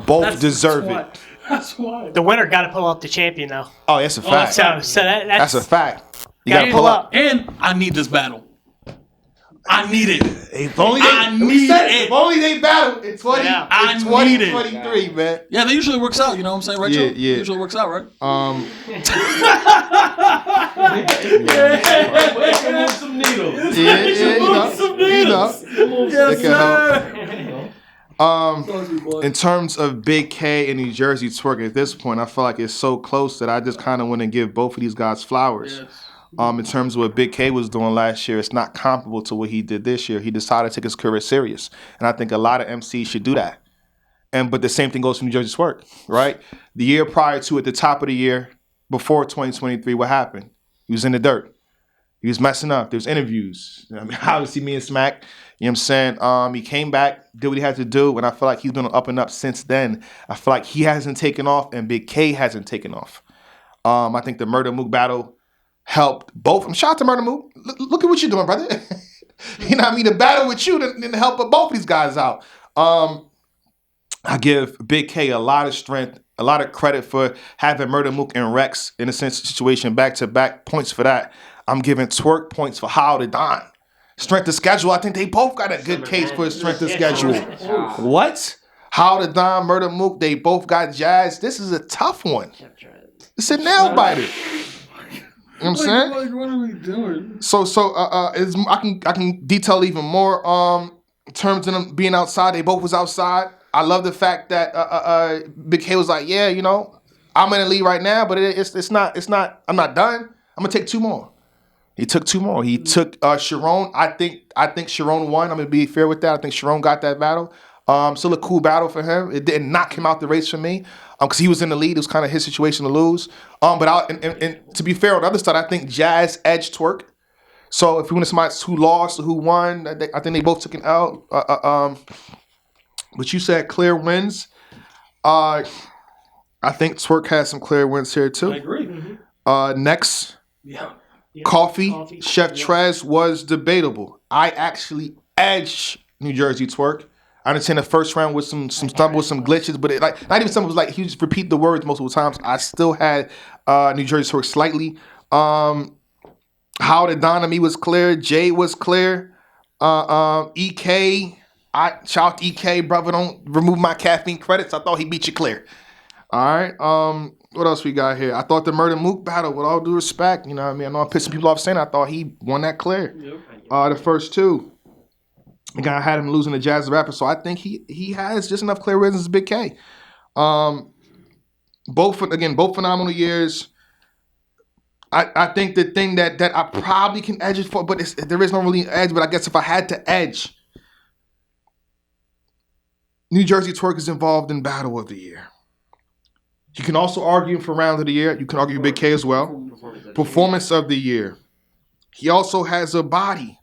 Speaker 3: Both deserve it.
Speaker 5: That's why. The winner got to pull up the champion, though.
Speaker 3: Oh, that's a fact.
Speaker 5: So that's
Speaker 3: a fact. You got to pull up.
Speaker 6: And I need this battle. I need it.
Speaker 3: If only they battle in 2023, man.
Speaker 6: Yeah, that usually works out. You know what I'm saying, right? Yeah. Usually works out, right?
Speaker 7: Some needles.
Speaker 3: In terms of Big K and New Jersey Twerk, at this point, I feel like it's so close that I just kind of want to give both of these guys flowers. Yes. In terms of what Big K was doing last year, it's not comparable to what he did this year. He decided to take his career serious, and I think a lot of MCs should do that. But the same thing goes for New Jersey Twerk, right? The year prior to, at the top of the year, before 2023, what happened? He was in the dirt. He was messing up. There was interviews. I mean, obviously me and Smack, you know what I'm saying? He came back, did what he had to do, and I feel like he's been up and up since then. I feel like he hasn't taken off and Big K hasn't taken off. I think the Murder Mook battle helped both. Shout out to Murder Mook. Look at what you're doing, brother. You know what I mean? The battle with you didn't help both these guys out. I give Big K a lot of strength, a lot of credit for having Murder Mook and Rex in a sense situation back-to-back points for that. I'm giving Twerk points for How to Don. Strength of schedule, I think they both got a good case for strength of schedule. What? How to Don, Murder Mook, they both got Jazz. This is a tough one. It's a nail biter. You know what I'm saying?
Speaker 6: Like, what are we doing?
Speaker 3: I can detail even more. In terms of them being outside, they both was outside. I love the fact that Big K was like, yeah, you know, I'm in the lead right now, but it's not. I'm not done. I'm gonna take 2 more. He took 2 more. He took Sharon. I think Sharon won. I'm gonna be fair with that. I think Sharon got that battle. Still a cool battle for him. It didn't knock him out the race for me. Because he was in the lead. It was kind of his situation to lose. But to be fair on the other side, I think Jazz edged Twerk. So if we want to somebody who lost or who won, I think they both took an L. But you said clear wins. I think Twerk has some clear wins here too.
Speaker 6: I agree. Mm-hmm.
Speaker 3: Next, Coffee. Chef Trez was debatable. I actually edged New Jersey Twerk. I understand the first round with some stumbles, some glitches, but not even stumbles. Like he just repeat the words multiple times. I still had New Jersey Twerk slightly. How the Donami was clear. Jay was clear. EK. I shout EK, brother. Don't remove my caffeine credits. I thought he beat you clear. All right. What else we got here? I thought the Murder Mook battle, with all due respect, you know what I mean? I know I'm pissing people off saying I thought he won that clear. Yep. The first 2. Again, I had him losing to Jazz the Rapper, so I think he has just enough clear wins as Big K. Both phenomenal years. I think the thing that I probably can edge it for, but there is no really edge, but I guess if I had to edge, New Jersey Twerk is involved in Battle of the Year. You can also argue for Round of the Year. You can argue Big K as well. Performance of the Year. He also has a body.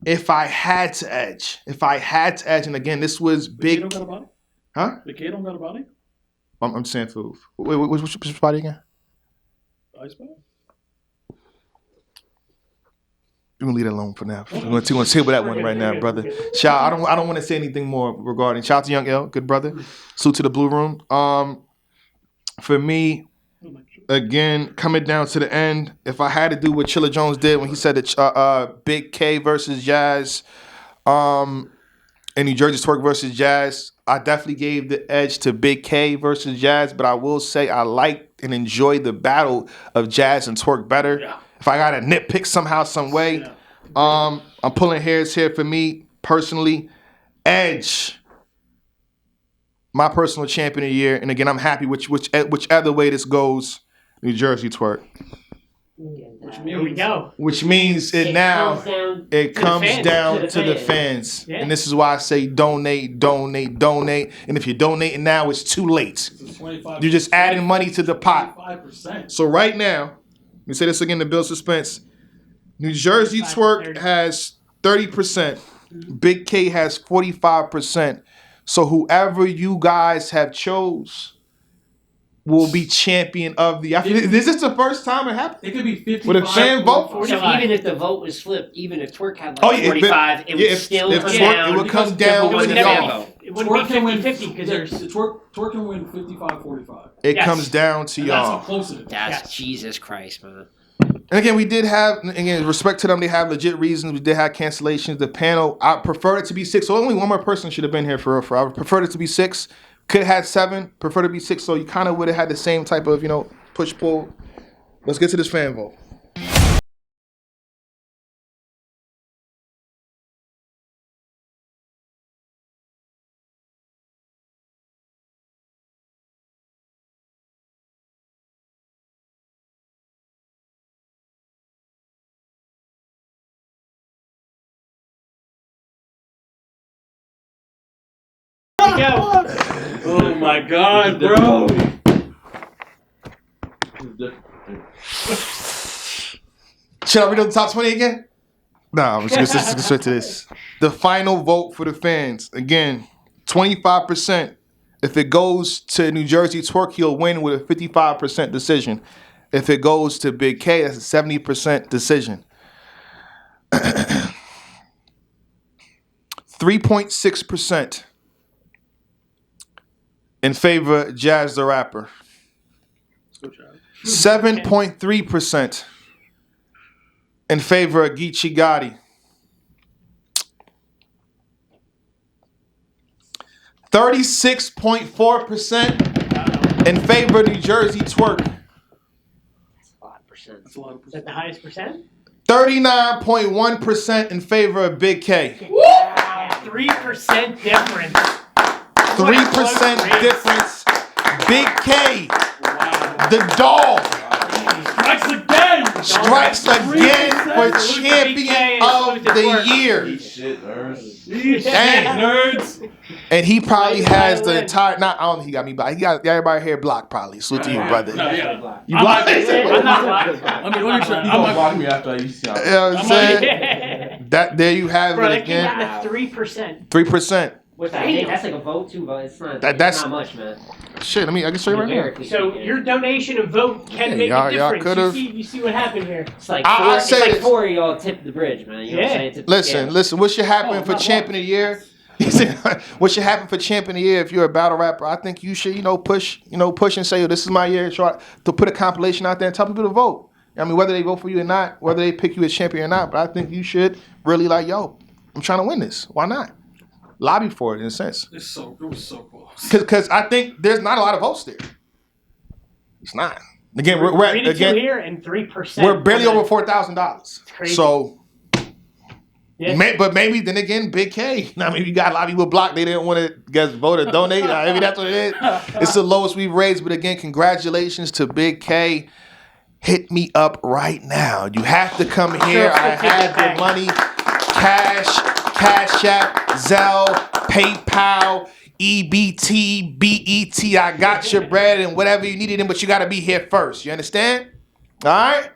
Speaker 3: If I had to edge, and again, this was big.
Speaker 6: Big K don't got a body?
Speaker 3: Huh?
Speaker 6: Big K don't got a body?
Speaker 3: I'm saying for. Wait, what's your body again?
Speaker 6: Ice body?
Speaker 3: We're gonna leave it alone for now. We're gonna table that one right now, brother. Shout, I don't want to say anything more regarding. Shout out to Young L, good brother. Salute to the Blue Room. For me, again, coming down to the end, if I had to do what Chilla Jones did when he said that Big K versus Jazz, and New Jersey Twerk versus Jazz, I definitely gave the edge to Big K versus Jazz. But I will say I liked and enjoyed the battle of Jazz and Twerk better. Yeah. If I got to nitpick somehow, some way, I'm pulling hairs here for me personally. Edge, my personal champion of the year, and again, I'm happy whichever way this goes. New Jersey Twerk.
Speaker 5: Here we go.
Speaker 3: Which means it comes down to the fans. Yeah. And this is why I say donate. And if you're donating now, it's too late. You're just adding money to the pot. 25%. So right now, let me say this again to build suspense. New Jersey Twerk has 30%. Big K has 45%. So whoever you guys have chose will be champion of the. Is this the first time it happened?
Speaker 6: It could be 50
Speaker 3: with a fan vote.
Speaker 4: So even if the vote was flipped, even if Twerk had 45, it would still come down.
Speaker 3: It would come down to y'all.
Speaker 5: It wouldn't be 50-50 because there's
Speaker 6: Twerk can win 55-45.
Speaker 3: It comes down to y'all.
Speaker 6: That's how close it is.
Speaker 4: That's Jesus Christ, man.
Speaker 3: And again, we did have, respect to them, they have legit reasons. We did have cancellations. The panel, I preferred it to be 6. So only one more person should have been here for real. I preferred it to be 6. Could have had 7. Prefer to be 6. So you kind of would have had the same type of, push-pull. Let's get to this fan vote.
Speaker 5: Go.
Speaker 7: Oh my God, bro!
Speaker 3: Should I read the top 20 again? No, I'm just going to switch to this. The final vote for the fans. Again, 25%. If it goes to New Jersey Twerk, he'll win with a 55% decision. If it goes to Big K, that's a 70% decision. 3.6% in favor of Jazz the Rapper. 7.3% in favor of Geechee Gotti. 36.4% in favor of New Jersey Twerk.
Speaker 5: Is that the highest percent?
Speaker 3: 39.1% in favor of Big K.
Speaker 5: Wow, 3% difference.
Speaker 3: 3% difference. Big K, the dog, strikes again for champion of the year. Dang.
Speaker 7: Nerds.
Speaker 3: And he probably has the entire. Not, I don't think he got me blocked. He got everybody here blocked. Probably. Salute to you, brother.
Speaker 7: No, yeah.
Speaker 3: You blocked.
Speaker 5: I'm not blocked.
Speaker 7: Let me try.
Speaker 1: You gonna block me after I used to.
Speaker 3: You know what I'm saying? That there you have
Speaker 5: Bro,
Speaker 3: it
Speaker 5: that came
Speaker 3: again.
Speaker 5: out to 3%.
Speaker 3: 3%.
Speaker 4: What's that? Dang, that's like a vote too, but it's not.
Speaker 3: That's
Speaker 4: it's not much, man.
Speaker 3: Shit. I can show you right now.
Speaker 4: Numerically
Speaker 5: So
Speaker 4: speaking.
Speaker 5: your donation and vote can make
Speaker 3: y'all
Speaker 5: a difference.
Speaker 3: could've-
Speaker 5: You see what happened here.
Speaker 4: It's like
Speaker 3: I
Speaker 4: four,
Speaker 3: say
Speaker 4: it's like
Speaker 3: this.
Speaker 4: 4 of y'all tipped the bridge, man. You know what I'm saying? Tipped the scale.
Speaker 3: Listen. What should happen for champion of the year? What should happen for champion of the year if you're a battle rapper? I think you should, push and say, this is my year. Try to put a compilation out there and tell people to vote. I mean, whether they vote for you or not, whether they pick you as champion or not, but I think you should really I'm trying to win this. Why not? Lobby for it in a sense.
Speaker 6: It was so close.
Speaker 3: Because I think there's not a lot of votes there. It's not. Again, we're
Speaker 5: 3 to 2 here and 3%.
Speaker 3: we're barely over $4,000.
Speaker 5: crazy.
Speaker 3: So.
Speaker 5: Yeah.
Speaker 3: But maybe then again, Big K. I mean, you got a lot of people blocked. They didn't want to guess vote or donate. Maybe that's what it is. It's the lowest we've raised. But again, congratulations to Big K. Hit me up right now. You have to come here. I have your money, Cash App, Zelle, PayPal, EBT, BET. I got your bread and whatever you needed, but you got to be here first. You understand? All right.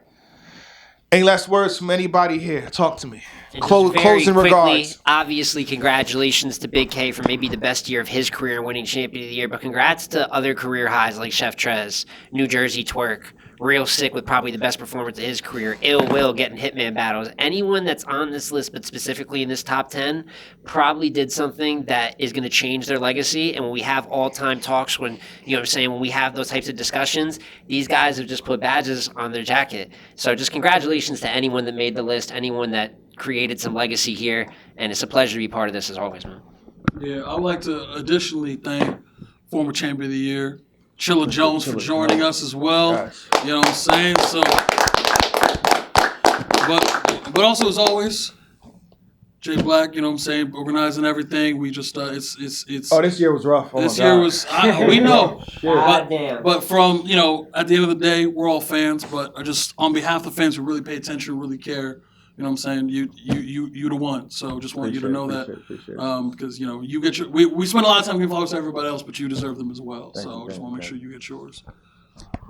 Speaker 3: Any last words from anybody here? Talk to me.
Speaker 4: And
Speaker 3: Closing
Speaker 4: just very quickly,
Speaker 3: regards.
Speaker 4: Obviously, congratulations to Big K for maybe the best year of his career, winning champion of the year. But congrats to other career highs like Chef Trez, New Jersey Twerk, Real Sick with probably the best performance of his career, Ill Will getting Hitman battles. Anyone that's on this list, but specifically in this top 10, probably did something that is going to change their legacy. And when we have all-time talks, when when we have those types of discussions, these guys have just put badges on their jacket. So just congratulations to anyone that made the list, anyone that created some legacy here, and it's a pleasure to be part of this as always, man.
Speaker 6: Yeah, I'd like to additionally thank former champion of the year, Chilla Jones, for joining us as well.
Speaker 3: Yes.
Speaker 6: You know what I'm saying? So, but also as always, Jay Black, you know what I'm saying, organizing everything. We just it's
Speaker 3: Oh, this year was rough.
Speaker 6: this year was we know,
Speaker 4: God damn.
Speaker 6: but from at the end of the day, we're all fans. But I just on behalf of the fans who really pay attention, really care. You know what I'm saying? You the one. So just want you to know that. Because you get your we spend a lot of time giving flowers to everybody else, but you deserve them as well. So just want to make sure you get yours.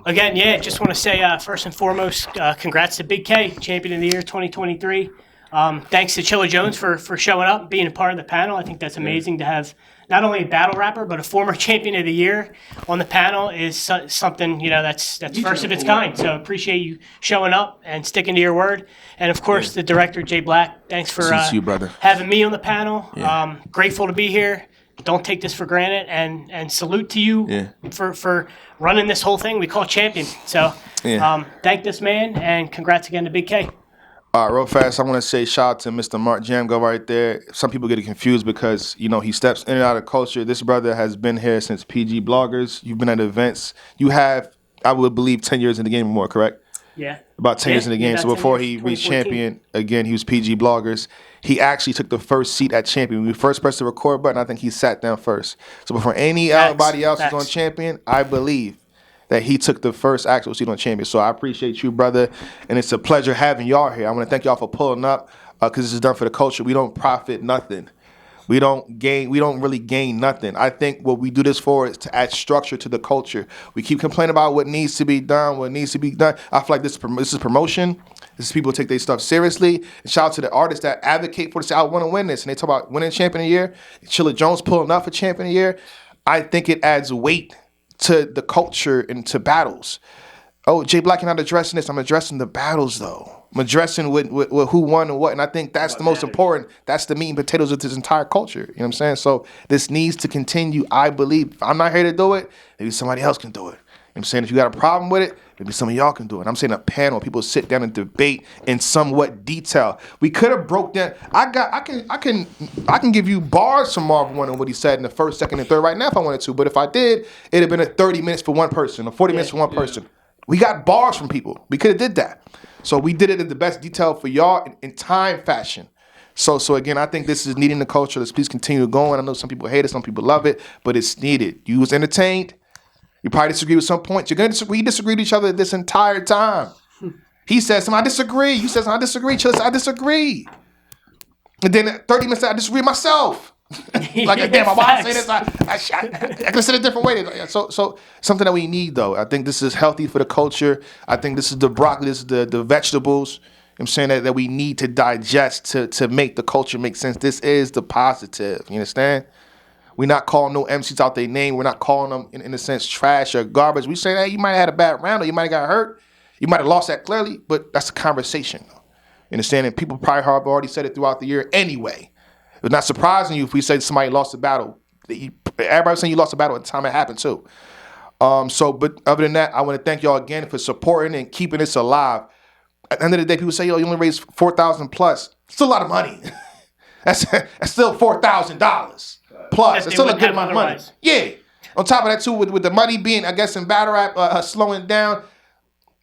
Speaker 5: Again, just want to say first and foremost, congrats to Big K, champion of the year 2023. Thanks to Chilla Jones for showing up, being a part of the panel. I think that's amazing to have not only a battle rapper, but a former champion of the year on the panel is something, that's first of its kind. So appreciate you showing up and sticking to your word. And of course, the director, Jay Black, thanks for
Speaker 3: you, brother.
Speaker 5: having me on the panel. Grateful to be here. Don't take this for granted, and salute to you for running this whole thing we call champion. So thank this man, and congrats again to Big K.
Speaker 3: All right, real fast, I want to say shout out to Mr. Mark Jamgo right there. Some people get confused because, he steps in and out of culture. This brother has been here since PG Bloggers. You've been at events. You have, I would believe, 10 years in the game or more, correct?
Speaker 5: Yeah.
Speaker 3: About 10 years in the game. So
Speaker 5: about 10
Speaker 3: before
Speaker 5: years,
Speaker 3: he reached
Speaker 5: 2014.
Speaker 3: champion, again, he was PG Bloggers. He actually took the first seat at champion. When we first pressed the record button, I think he sat down first. So before anybody else was on champion, I believe that he took the first actual seat on champion. So I appreciate you, brother, and it's a pleasure having y'all here. I want to thank y'all for pulling up because this is done for the culture. We don't profit nothing. We don't really gain nothing. I think what we do this for is to add structure to the culture. We keep complaining about what needs to be done. I feel like this is promotion. This is people take their stuff seriously. And shout out to the artists that advocate for this. I want to win this. And they talk about winning champion of the year. Chilla Jones pulling up for champion of the year. I think it adds weight to the culture and to battles. Oh, Jay Black, you're not addressing this. I'm addressing the battles, though. I'm addressing with who won and what. And I think that's the most important. That's the meat and potatoes of this entire culture. You know what I'm saying? So this needs to continue, I believe. If I'm not here to do it, maybe somebody else can do it. You know what I'm saying? If you got a problem with it, maybe some of y'all can do it. I'm saying a panel, people sit down and debate in somewhat detail. We could have broke down. I can give you bars from Marvin Wine and what he said in the first, second, and third right now if I wanted to. But if I did, it'd have been a 30 minutes for one person or 40 minutes for one person. We got bars from people. We could have did that. So we did it in the best detail for y'all in time fashion. So again, I think this is needing the culture. Let's please continue going. I know some people hate it, some people love it, but it's needed. You was entertained. You probably disagree with some points. You're gonna disagree. We disagree with each other this entire time. He says, I disagree. You says, I disagree. Chilla says, I disagree. And then 30 minutes, I disagree myself. Like, damn, my wife say this. I can say it a different way. So something that we need, though. I think this is healthy for the culture. I think this is the broccoli, this is the vegetables. I'm saying that we need to digest to make the culture make sense. This is the positive. You understand? We're not calling no MCs out their name. We're not calling them, in a sense, trash or garbage. We say, hey, you might have had a bad round or you might have got hurt. You might have lost that clearly, but that's a conversation. You understand? And people probably have already said it throughout the year anyway. It's not surprising you if we say somebody lost a battle. Everybody's saying you lost a battle at the time it happened too. But other than that, I want to thank y'all again for supporting and keeping this alive. At the end of the day, people say, yo, you only raised $4,000 plus. It's still a lot of money. That's still $4,000 plus. It's still a good amount of money. Yeah. On top of that too, with the money being, I guess, in battle rap slowing down,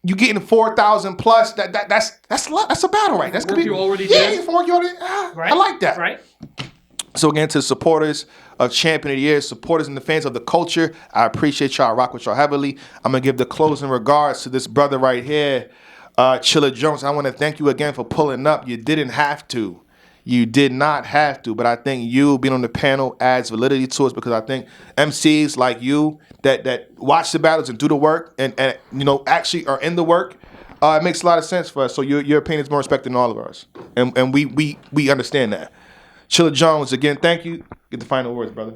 Speaker 3: you getting 4,000 plus. That's a lot. That's a battle, right? That's
Speaker 6: work you already did.
Speaker 3: Yeah, work you already. Right. I like that.
Speaker 5: Right.
Speaker 3: So again, to the supporters of Champion of the Year, supporters and the fans of the culture, I appreciate y'all. I rock with y'all heavily. I'm gonna give the closing regards to this brother right here, Chilla Jones. I want to thank you again for pulling up. You didn't have to. You did not have to, but I think you being on the panel adds validity to us because I think MCs like you that watch the battles and do the work and actually are in the work, it makes a lot of sense for us. So your opinion is more respected than all of ours, and we understand that. Chilla Jones, again, thank you. Get the final words, brother.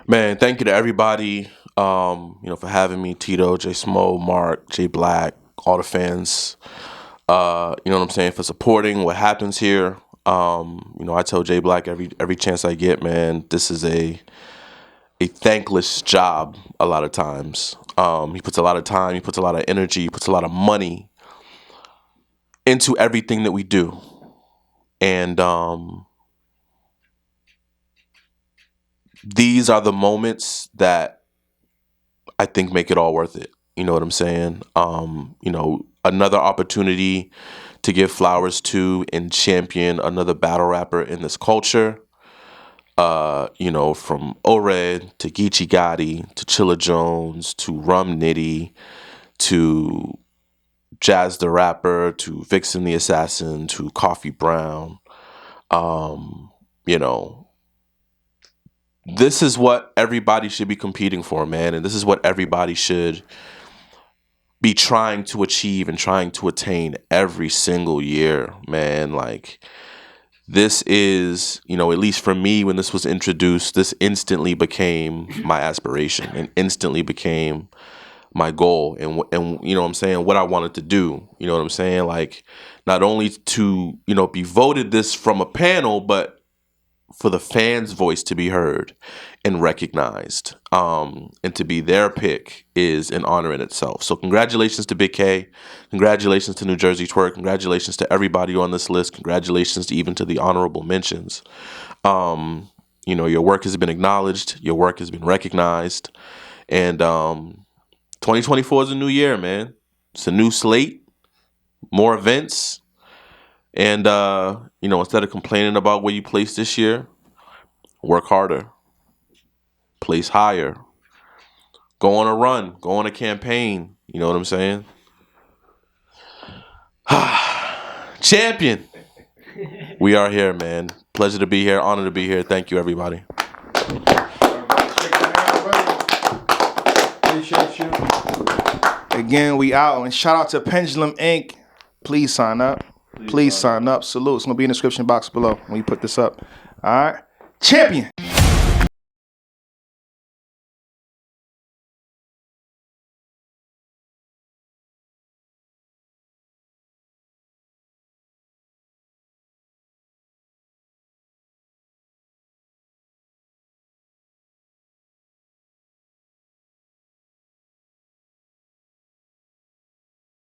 Speaker 8: Man, thank you to everybody, for having me. Tito, J Smo, Mark, J Black, all the fans. You know what I'm saying, for supporting what happens here. I tell Jay Black every chance I get, man, this is a thankless job a lot of times. He puts a lot of time, he puts a lot of energy, he puts a lot of money into everything that we do. And these are the moments that I think make it all worth it. You know what I'm saying? Another opportunity to give flowers to and champion another battle rapper in this culture. From O-Red to Geechee Gotti to Chilla Jones to Rum Nitty to Jazz the Rapper to Vixen the Assassin to Coffee Brown. This is what everybody should be competing for, man. And this is what everybody should be trying to achieve and trying to attain every single year, man. Like, this is, at least for me, when this was introduced, this instantly became my aspiration and instantly became my goal and you know what I'm saying, what I wanted to do. You know what I'm saying? Like, not only to, be voted this from a panel, but for the fans' voice to be heard and recognized, and to be their pick is an honor in itself. So congratulations to Big K, congratulations to New Jersey Twerk, congratulations to everybody on this list, congratulations even to the honorable mentions. Your work has been acknowledged, your work has been recognized, and 2024 is a new year, man. It's a new slate, more events. And, instead of complaining about where you placed this year, work harder, place higher, go on a run, go on a campaign. You know what I'm saying? Champion. We are here, man. Pleasure to be here. Honor to be here. Thank you, everybody.
Speaker 3: Appreciate you. Again, we out. And shout out to Pendulum Inc. Please sign up. Please sign up. Salute. It's going to be in the description box below when you put this up. All right. Champion.